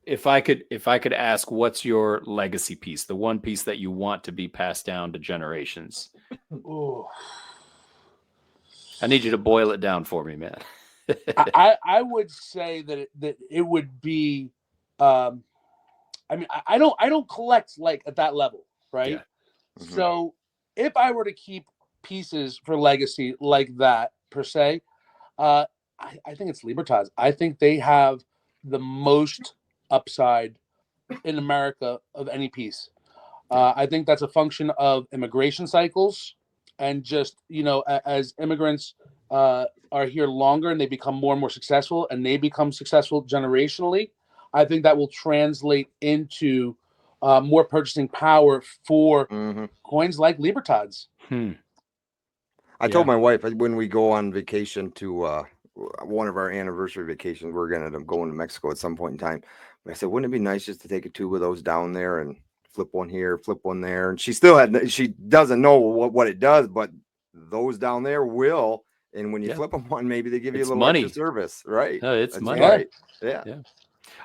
if I could ask, what's your legacy piece, the one piece that you want to be passed down to generations? Ooh. I need you to boil it down for me, man. I would say that it would be. I don't collect at that level, right? Yeah. Mm-hmm. So if I were to keep pieces for legacy like that per se, I think it's Libertads. I think they have the most upside in America of any piece. I think that's a function of immigration cycles, and just as immigrants are here longer and they become more and more successful, and they become successful generationally, I think that will translate into more purchasing power for coins like Libertads. I told my wife, when we go on vacation to one of our anniversary vacations, we're going to end up going to Mexico at some point in time. But I said, wouldn't it be nice just to take a tube of those down there and flip one here, flip one there? And she doesn't know what it does, but those down there will. And when you flip them one, maybe they give you a little extra service, right? It's money. Right. Yeah.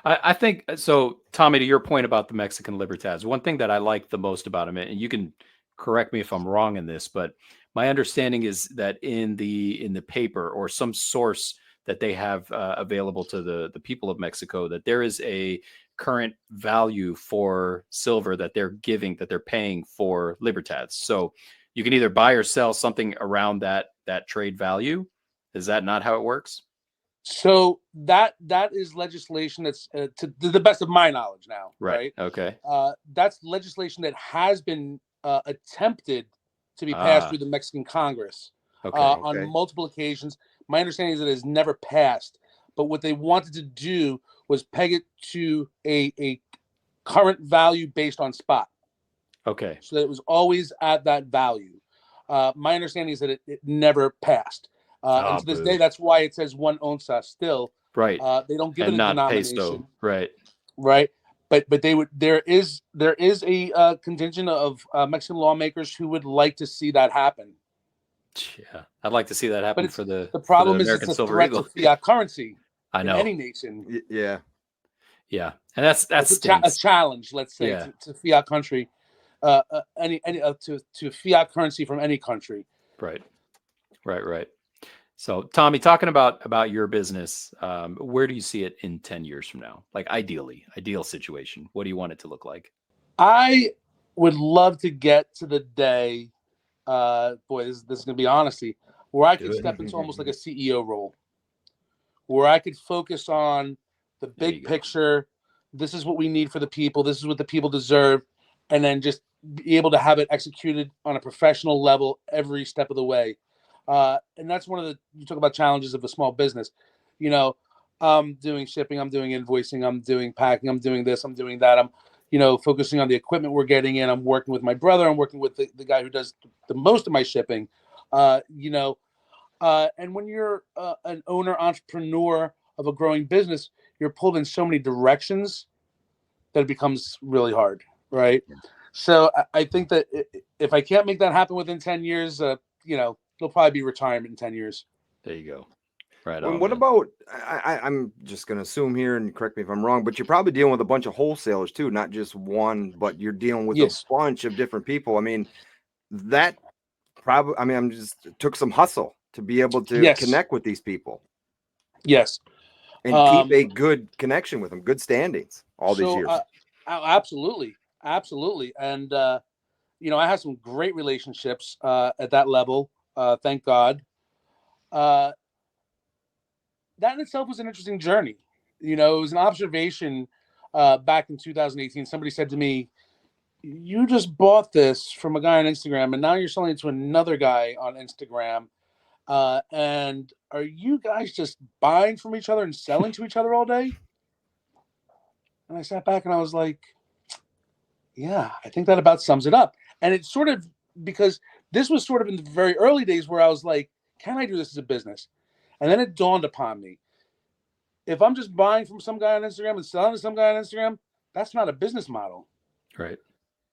I think so. Tommy, to your point about the Mexican Libertads, one thing that I like the most about them, and you can correct me if I'm wrong in this, but my understanding is that in the paper or some source that they have available to the people of Mexico, that there is a current value for silver that they're paying for Libertads. So you can either buy or sell something around that trade value. Is that not how it works? So that is legislation that's to the best of my knowledge now, right? Okay. That's legislation that has been attempted to be passed through the Mexican Congress on multiple occasions. My understanding is that it has never passed, but what they wanted to do was peg it to a current value based on spot. Okay. So that it was always at that value. My understanding is that it never passed. And to this day, that's why it says 1 onza still. Right. They don't give it a denomination. Peso. Right. Right. But they would. There is a contingent of Mexican lawmakers who would like to see that happen. Yeah, I'd like to see that happen for the problem is American it's a Silver threat Eagle. to fiat currency. I know. In any nation. Yeah. Yeah, and that's a challenge. Let's say to fiat country, to fiat currency from any country. Right. So, Tommy, talking about your business, where do you see it in 10 years from now? Like ideal situation. What do you want it to look like? I would love to get to the day, this is going to be honesty, where I could step into almost like a CEO role, where I could focus on the big picture. This is what we need for the people. This is what the people deserve. and then just be able to have it executed on a professional level every step of the way. And that's one of the, you talk about challenges of a small business. You know, I'm doing shipping, I'm doing invoicing, I'm doing packing, I'm doing this, I'm doing that. I'm, you know, focusing on the equipment we're getting in. I'm working with my brother. I'm working with the guy who does the most of my shipping. You know, and when you're an owner, entrepreneur of a growing business, you're pulled in so many directions that it becomes really hard, right? Yeah. So I think that if I can't make that happen within 10 years, you know, it'll probably be retirement in 10 years. There you go. Right Well, on. what Man. about, I'm just going to assume here, and correct me if I'm wrong, but you're probably dealing with a bunch of wholesalers too, not just one, but you're dealing with Yes. a bunch of different people. I mean, that probably, I mean, I'm just took some hustle to be able to Yes. connect with these people Yes. and keep a good connection with them, good standings all these years. Absolutely. Absolutely. And, you know, I have some great relationships at that level. Thank God. That in itself was an interesting journey. You know, it was an observation back in 2018. Somebody said to me, you just bought this from a guy on Instagram and now you're selling it to another guy on Instagram. And are you guys just buying from each other and selling to each other all day? And I sat back and I was like, yeah, I think that about sums it up. And it's sort of because this was sort of in the very early days where I was like, can I do this as a business? And then it dawned upon me, if I'm just buying from some guy on Instagram and selling to some guy on Instagram, that's not a business model. Right.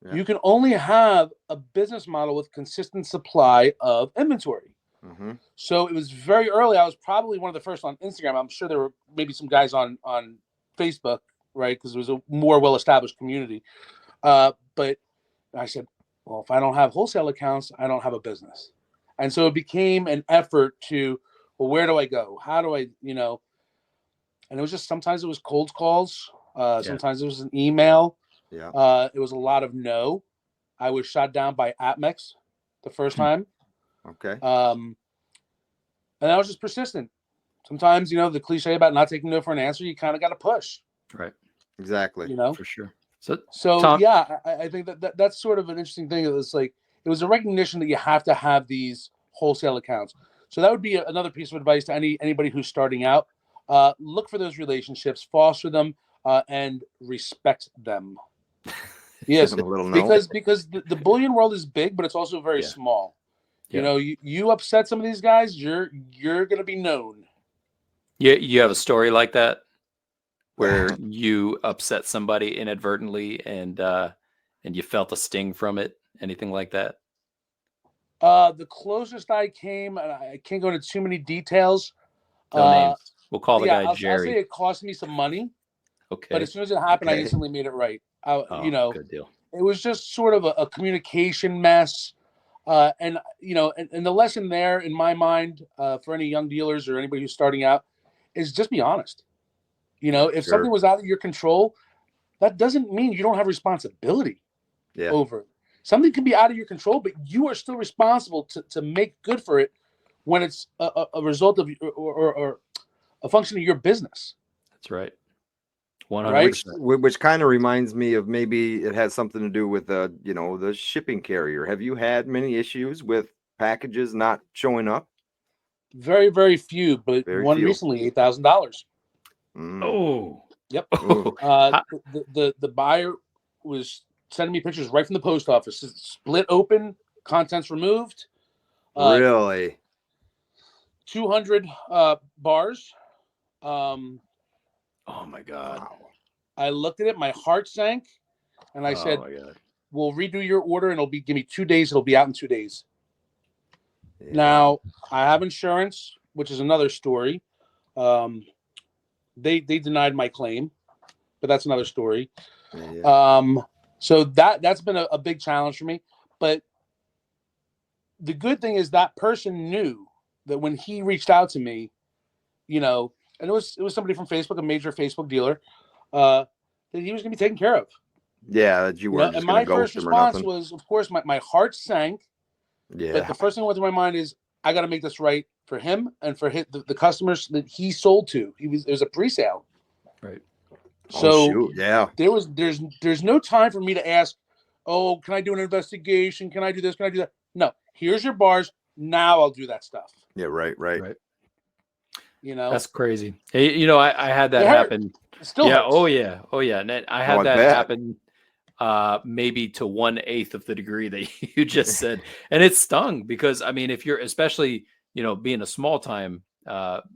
Yeah. You can only have a business model with consistent supply of inventory. Mm-hmm. So it was very early. I was probably one of the first on Instagram. I'm sure there were maybe some guys on Facebook, right? Because it was a more well-established community. But I said, well, if I don't have wholesale accounts, I don't have a business. And so it became an effort to, well, where do I go? How do I, you know, and it was just, sometimes it was cold calls. Sometimes it was an email. Yeah. It was a lot of no. I was shot down by Atmex the first time. Okay. And I was just persistent. Sometimes, you know, the cliche about not taking no for an answer, you kind of got to push. Right. Exactly. You know, For sure. So Tom, yeah, I think that's sort of an interesting thing. It was like, it was a recognition that you have to have these wholesale accounts. So that would be another piece of advice to anybody who's starting out. Look for those relationships, foster them, and respect them. Yes, because the bullion world is big, but it's also very small. You know, you upset some of these guys, you're going to be known. You have a story like that where you upset somebody inadvertently and you felt a sting from it? Anything like that? The closest I came, and I can't go into too many details. No names. We'll call the guy Jerry. I'll say it cost me some money. Okay. But as soon as it happened, I instantly made it right. You know, good deal. It was just sort of a communication mess. And, you know, and the lesson there in my mind for any young dealers or anybody who's starting out is just be honest. You know, if something was out of your control, that doesn't mean you don't have responsibility over it. Something can be out of your control, but you are still responsible to make good for it when it's a result of or a function of your business. That's right. 100%. Which kind of reminds me of, maybe it has something to do with you know, the shipping carrier. Have you had many issues with packages not showing up? Very, very few, but one recently, $8,000. Oh, yep. The buyer was sending me pictures right from the post office. It's split open, contents removed. Really? 200 bars. Oh my God. Wow. I looked at it, my heart sank, and I said, we'll redo your order and give me 2 days. It'll be out in 2 days. Yeah. Now, I have insurance, which is another story. They denied my claim, but that's another story. Yeah. So that's been a big challenge for me. But the good thing is that person knew that when he reached out to me, you know, and it was somebody from Facebook, a major Facebook dealer, that he was going to be taken care of. Yeah, that you weren't. And my first response was, of course, my heart sank. Yeah. But the first thing that went through my mind is, I got to make this right for him and for the customers that he sold to. It was a pre-sale. Right. So there's no time for me to ask, oh, can I do an investigation? Can I do this? Can I do that? No, here's your bars. Now I'll do that stuff. Yeah, right. You know, That's crazy. Hey, I had that It hurt. happen. It still hurts. Oh yeah. And I had that happen maybe to 1/8 of the degree that you just said. And it stung because, I mean, if you're especially, being a small time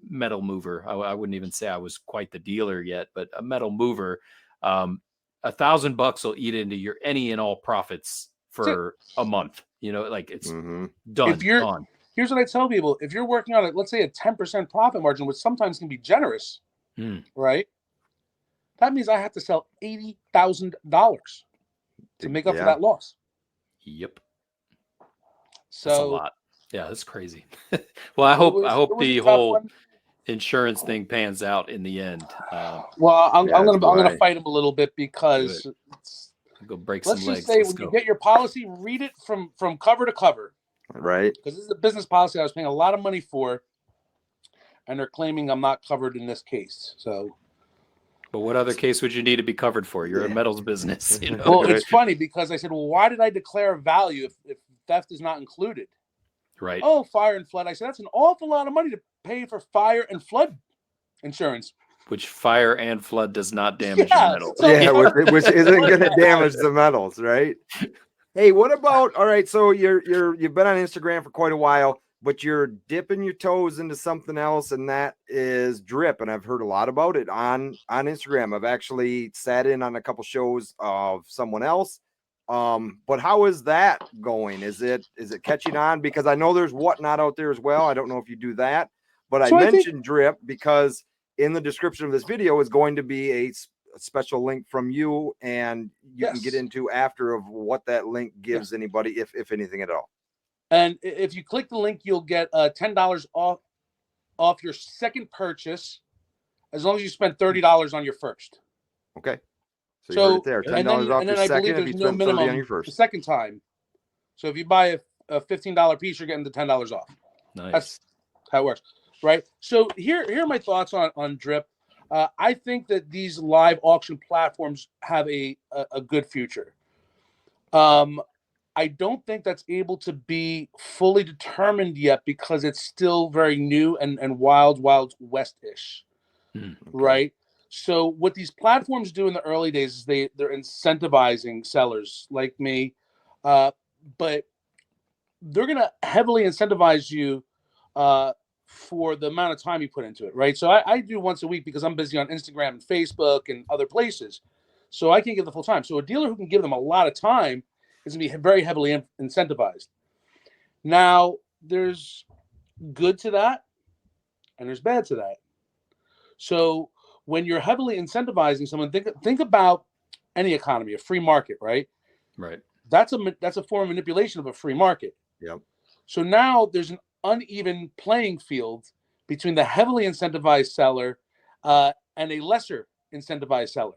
metal mover, I wouldn't even say I was quite the dealer yet, but a metal mover, $1,000 will eat into any and all profits for a month. It's done. Gone. Here's what I tell people: if you're working on let's say a 10% profit margin, which sometimes can be generous, right? That means I have to sell $80,000 to make up for that loss. Yep. So that's a lot. Yeah, that's crazy. Well, I hope the whole insurance thing pans out in the end. Well, I'm gonna fight him a little bit because go break some legs. Let's just say when you get your policy, read it from cover to cover. Right. Because this is a business policy I was paying a lot of money for, and they're claiming I'm not covered in this case. So. But what other case would you need to be covered for? You're a metals business. Well, it's funny because I said, well, why did I declare a value if theft is not included? Right. Oh, fire and flood. I said, that's an awful lot of money to pay for fire and flood insurance. Which fire and flood does not damage the metals. Which isn't going to damage the metals, right? Hey, what about, all right, so you've been on Instagram for quite a while, but you're dipping your toes into something else, and that is drip. And I've heard a lot about it on Instagram. I've actually sat in on a couple shows of someone else. But how is that going? Is it catching on? Because I know there's Whatnot out there as well. I don't know if you do that, but I mentioned drip because in the description of this video is going to be a special link from you, and you can get into after of what that link gives anybody, if anything at all. And if you click the link, you'll get $10 off your second purchase, as long as you spend $30 on your first. Okay. So you heard it there. $10 off your second if you spend $30 on your first. The second time. So if you buy a $15 piece, you're getting the $10 off. Nice. That's how it works, right? So here are my thoughts on drip. I think that these live auction platforms have a good future. I don't think that's able to be fully determined yet because it's still very new and wild west-ish, right? So what these platforms do in the early days is they're incentivizing sellers like me, but they're going to heavily incentivize you for the amount of time you put into it, right? So I do once a week because I'm busy on Instagram and Facebook and other places. So I can't give the full time. So a dealer who can give them a lot of time is going to be very heavily incentivized. Now, there's good to that, and there's bad to that. So when you're heavily incentivizing someone, think about any economy, a free market, right? Right. That's a form of manipulation of a free market. Yep. So now there's an uneven playing field between the heavily incentivized seller and a lesser incentivized seller.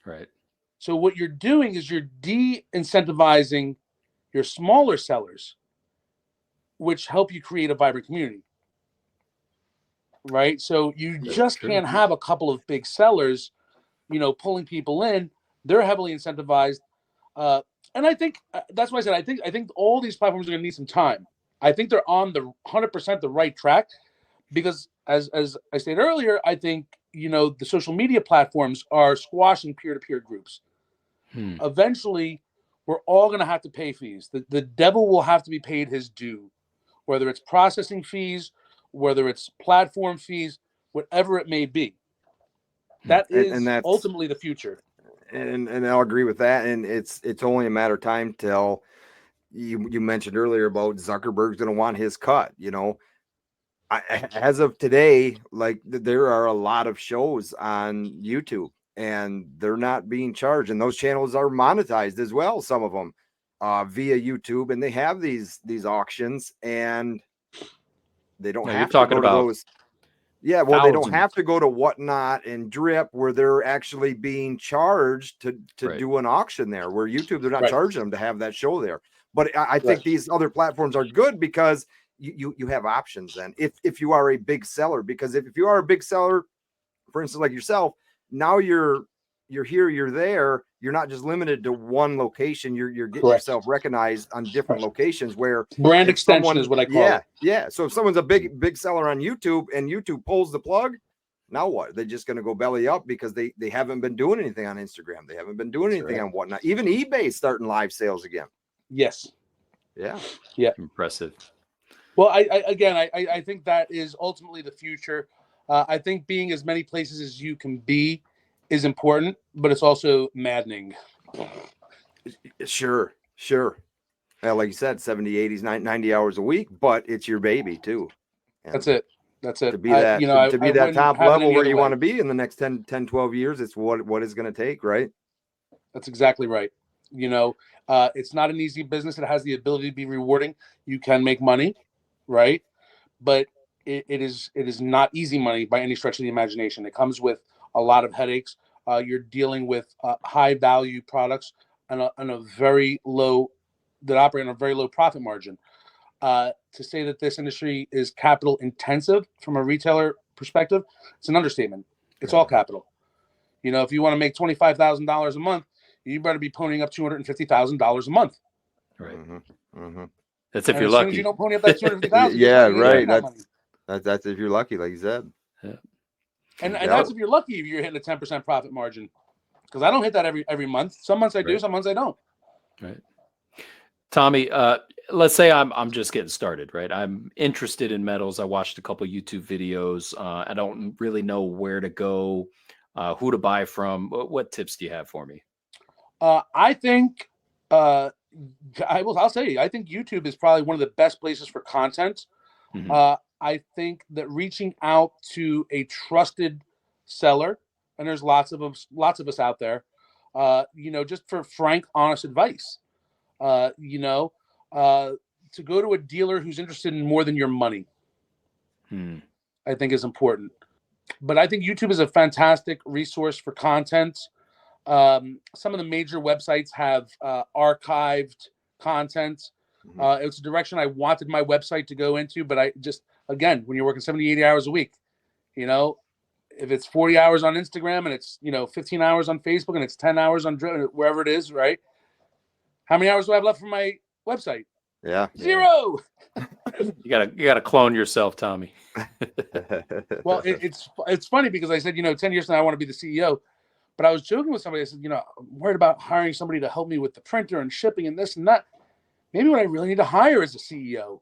Right. So what you're doing is you're de-incentivizing your smaller sellers, which help you create a vibrant community, right? So you just can't have a couple of big sellers, pulling people in. They're heavily incentivized, and I think that's why I said I think all these platforms are going to need some time. I think they're on the 100% the right track, because as I stated earlier, I think the social media platforms are squashing peer-to-peer groups. Eventually, we're all going to have to pay fees. The devil will have to be paid his due, whether it's processing fees, whether it's platform fees, whatever it may be. That is that's ultimately the future. And I'll agree with that. And it's only a matter of time till you mentioned earlier about Zuckerberg's going to want his cut. As of today, like there are a lot of shows on YouTube, and they're not being charged, and those channels are monetized as well, some of them via YouTube, and they have these auctions, and they don't have to go to those. Yeah, well, they don't have to go to Whatnot and Drip, where they're actually being charged to do an auction there, where YouTube, they're not charging them to have that show there. But I think these other platforms are good because you have options then if you are a big seller, because if you are a big seller, for instance, like yourself, now you're you're here, you're there. You're not just limited to one location. You're getting Correct. yourself recognized on different locations where Brand if extension is what I call it. Yeah. So if someone's a big seller on YouTube and YouTube pulls the plug, now what? They're just going to go belly up because they haven't been doing anything on Instagram. They haven't been doing anything on whatnot. Even eBay's starting live sales again. Yes. Yeah. Impressive. Well, I think that is ultimately the future. I think being as many places as you can be is important, but it's also maddening. Sure. Yeah, like you said, 70, 80, 90 hours a week, but it's your baby too. And That's it. To be that, to be that top level where you want to be in the next 10, 12 years, it's what it's going to take, right? That's exactly right. It's not an easy business. It has the ability to be rewarding. You can make money, right? But it is not easy money by any stretch of the imagination. It comes with a lot of headaches. You're dealing with high value products and a very low that operate on a very low profit margin. To say that this industry is capital intensive from a retailer perspective, it's an understatement. It's all capital. If you want to make $25,000 a month, you better be ponying up $250,000 a month. Right. Mm-hmm. That's if you're as lucky. soon as you don't pony up that $250,000, yeah, right. That's if you're lucky, like you said. Yeah. And that's if you're lucky if you're hitting a 10% profit margin. Because I don't hit that every month. Some months I do, some months I don't. Right. Tommy, let's say I'm just getting started, right? I'm interested in metals. I watched a couple YouTube videos. I don't really know where to go, who to buy from. What tips do you have for me? I think I'll say I think YouTube is probably one of the best places for content. Mm-hmm. I think that reaching out to a trusted seller, and there's lots of us out there, just for frank, honest advice. To go to a dealer who's interested in more than your money, I think is important. But I think YouTube is a fantastic resource for content. Some of the major websites have archived content. It's a direction I wanted my website to go into, but I just, again, when you're working 70, 80 hours a week, if it's 40 hours on Instagram and it's, 15 hours on Facebook and it's 10 hours on wherever it is, right? How many hours do I have left for my website? Yeah. 0. You gotta clone yourself, Tommy. Well, it's funny because I said, 10 years from now I want to be the CEO, but I was joking with somebody. I said, I'm worried about hiring somebody to help me with the printer and shipping and this and that. Maybe what I really need to hire is a CEO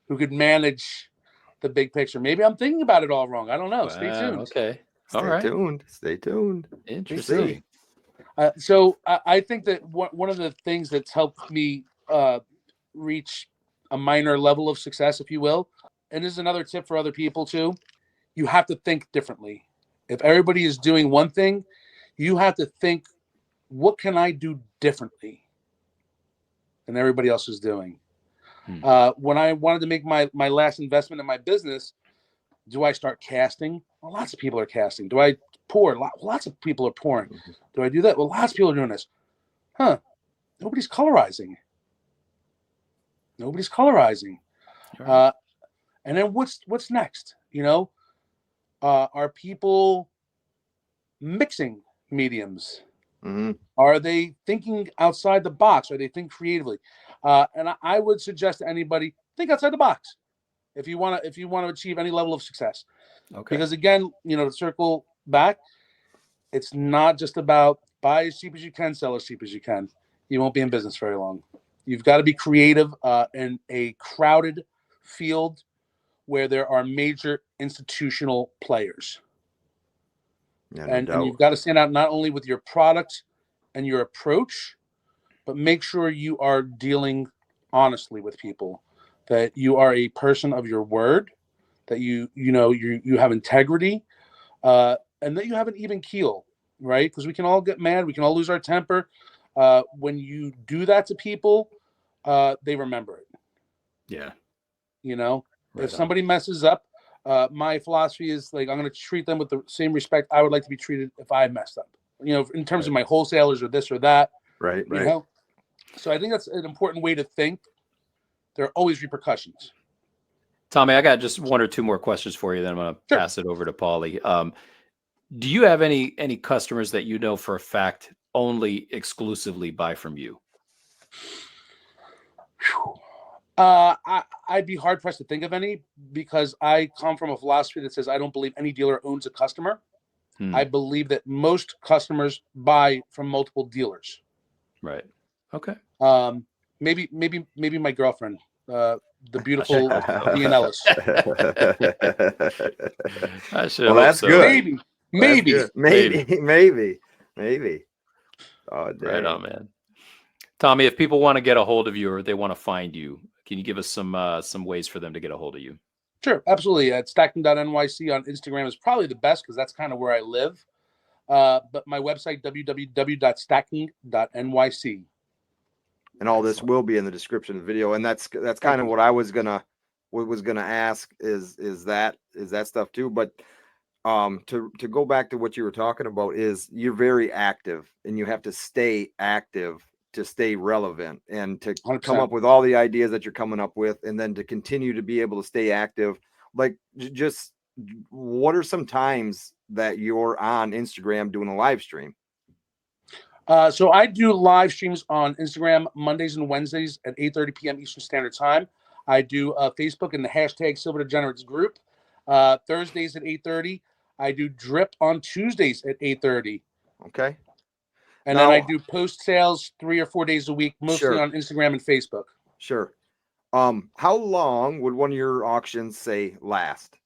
who could manage the big picture. Maybe I'm thinking about it all wrong. I don't know. Stay tuned. Okay. Stay tuned. Interesting. So I think that one of the things that's helped me reach a minor level of success, if you will, and this is another tip for other people too, you have to think differently. If everybody is doing one thing, you have to think, what can I do differently than everybody else is doing? When I wanted to make my last investment in my business, do I start casting? Well, lots of people are casting. Do I pour? Lots of people are pouring. Do I do that? Well, lots of people are doing this. Nobody's colorizing. Right. And then what's next? Are people mixing mediums? Are they thinking outside the box? Are they thinking creatively? And I would suggest to anybody, think outside the box if you want to achieve any level of success. Okay. Because again, to circle back, it's not just about buy as cheap as you can, sell as cheap as you can. You won't be in business very long. You've got to be creative in a crowded field where there are major institutional players. Yeah, and you've got to stand out not only with your product and your approach, but make sure you are dealing honestly with people, that you are a person of your word, that you have integrity, and that you have an even keel, right? Because we can all get mad, we can all lose our temper. When you do that to people, they remember it. Yeah. If somebody messes up, my philosophy is like, I'm going to treat them with the same respect I would like to be treated if I messed up, in terms of my wholesalers or this or that. Right. So I think that's an important way to think. There are always repercussions. Tommy, I got just one or two more questions for you, then I'm going to pass it over to Paulie. Do you have any customers that you know for a fact only exclusively buy from you? I'd be hard pressed to think of any, because I come from a philosophy that says I don't believe any dealer owns a customer. I believe that most customers buy from multiple dealers. Right. Okay. Maybe my girlfriend, the beautiful Ian Ellis. I should Well, hope that's so. good. Maybe. That's good. Maybe. Oh, dang. Right on, man. Tommy, if people want to get a hold of you or they want to find you, can you give us some ways for them to get a hold of you? Sure, absolutely. At Stacking.NYC on Instagram is probably the best, because that's kind of where I live. But my website, www.stacking.nyc. And all this will be in the description of the video. And that's kind of what I was gonna ask is that stuff too. But to go back to what you were talking about, is you're very active and you have to stay active to stay relevant and to 100%. come up with all the ideas that you're coming up with, and then to continue to be able to stay active. Like, just what are some times that you're on Instagram doing a live stream? So I do live streams on Instagram Mondays and Wednesdays at 8:30 p.m. Eastern Standard Time. I do Facebook in the hashtag silverdegenerates group. Thursdays at 8:30. I do drip on Tuesdays at 8:30. Okay. And then I do post sales 3 or 4 days a week, mostly on Instagram and Facebook. Sure. How long would one of your auctions say last?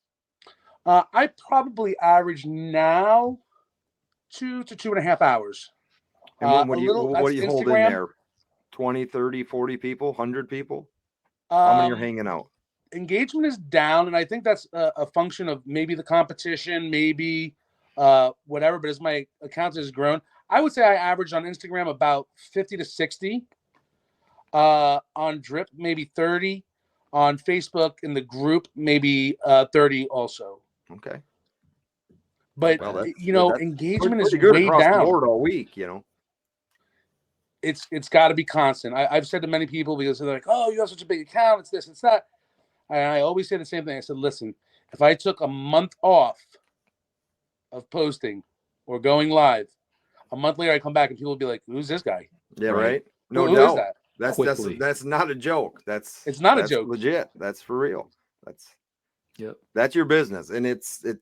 I probably average now 2 to 2.5 hours. And what do you hold in there? 20, 30, 40 people, 100 people? How many are hanging out? Engagement is down, and I think that's a function of maybe the competition, maybe whatever. But as my account has grown, I would say I average on Instagram about 50 to 60. On drip, maybe 30. On Facebook in the group, maybe 30 also. Okay. But engagement is good way across down. the board all week. It's got to be constant. I've said to many people, because they're like, "Oh, you have such a big account. It's this, it's that." And I always say the same thing. I said, "Listen, if I took a month off of posting or going live, a month later I come back and people will be like, 'Who's this guy?'" Yeah, right. No Who doubt. is that? That's not a joke. It's not a joke. Legit. That's for real. Yep. That's your business, and it's a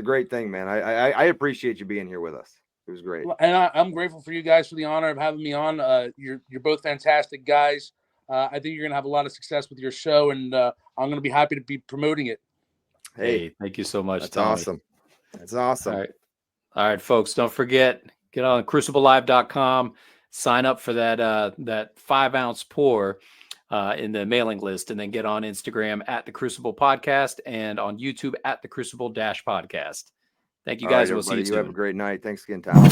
great thing, man. I appreciate you being here with us. It was great. And I'm grateful for you guys for the honor of having me on. You're both fantastic guys. I think you're gonna have a lot of success with your show, and I'm gonna be happy to be promoting it. Hey, thank you so much. That's Tommy. awesome. That's awesome. All right, folks. Don't forget, get on cruciblelive.com. Sign up for that 5-ounce pour in the mailing list, and then get on Instagram at the Crucible Podcast and on YouTube at the Crucible-Podcast. Thank you guys. We'll see you soon. You have a great night. Thanks again, Tom.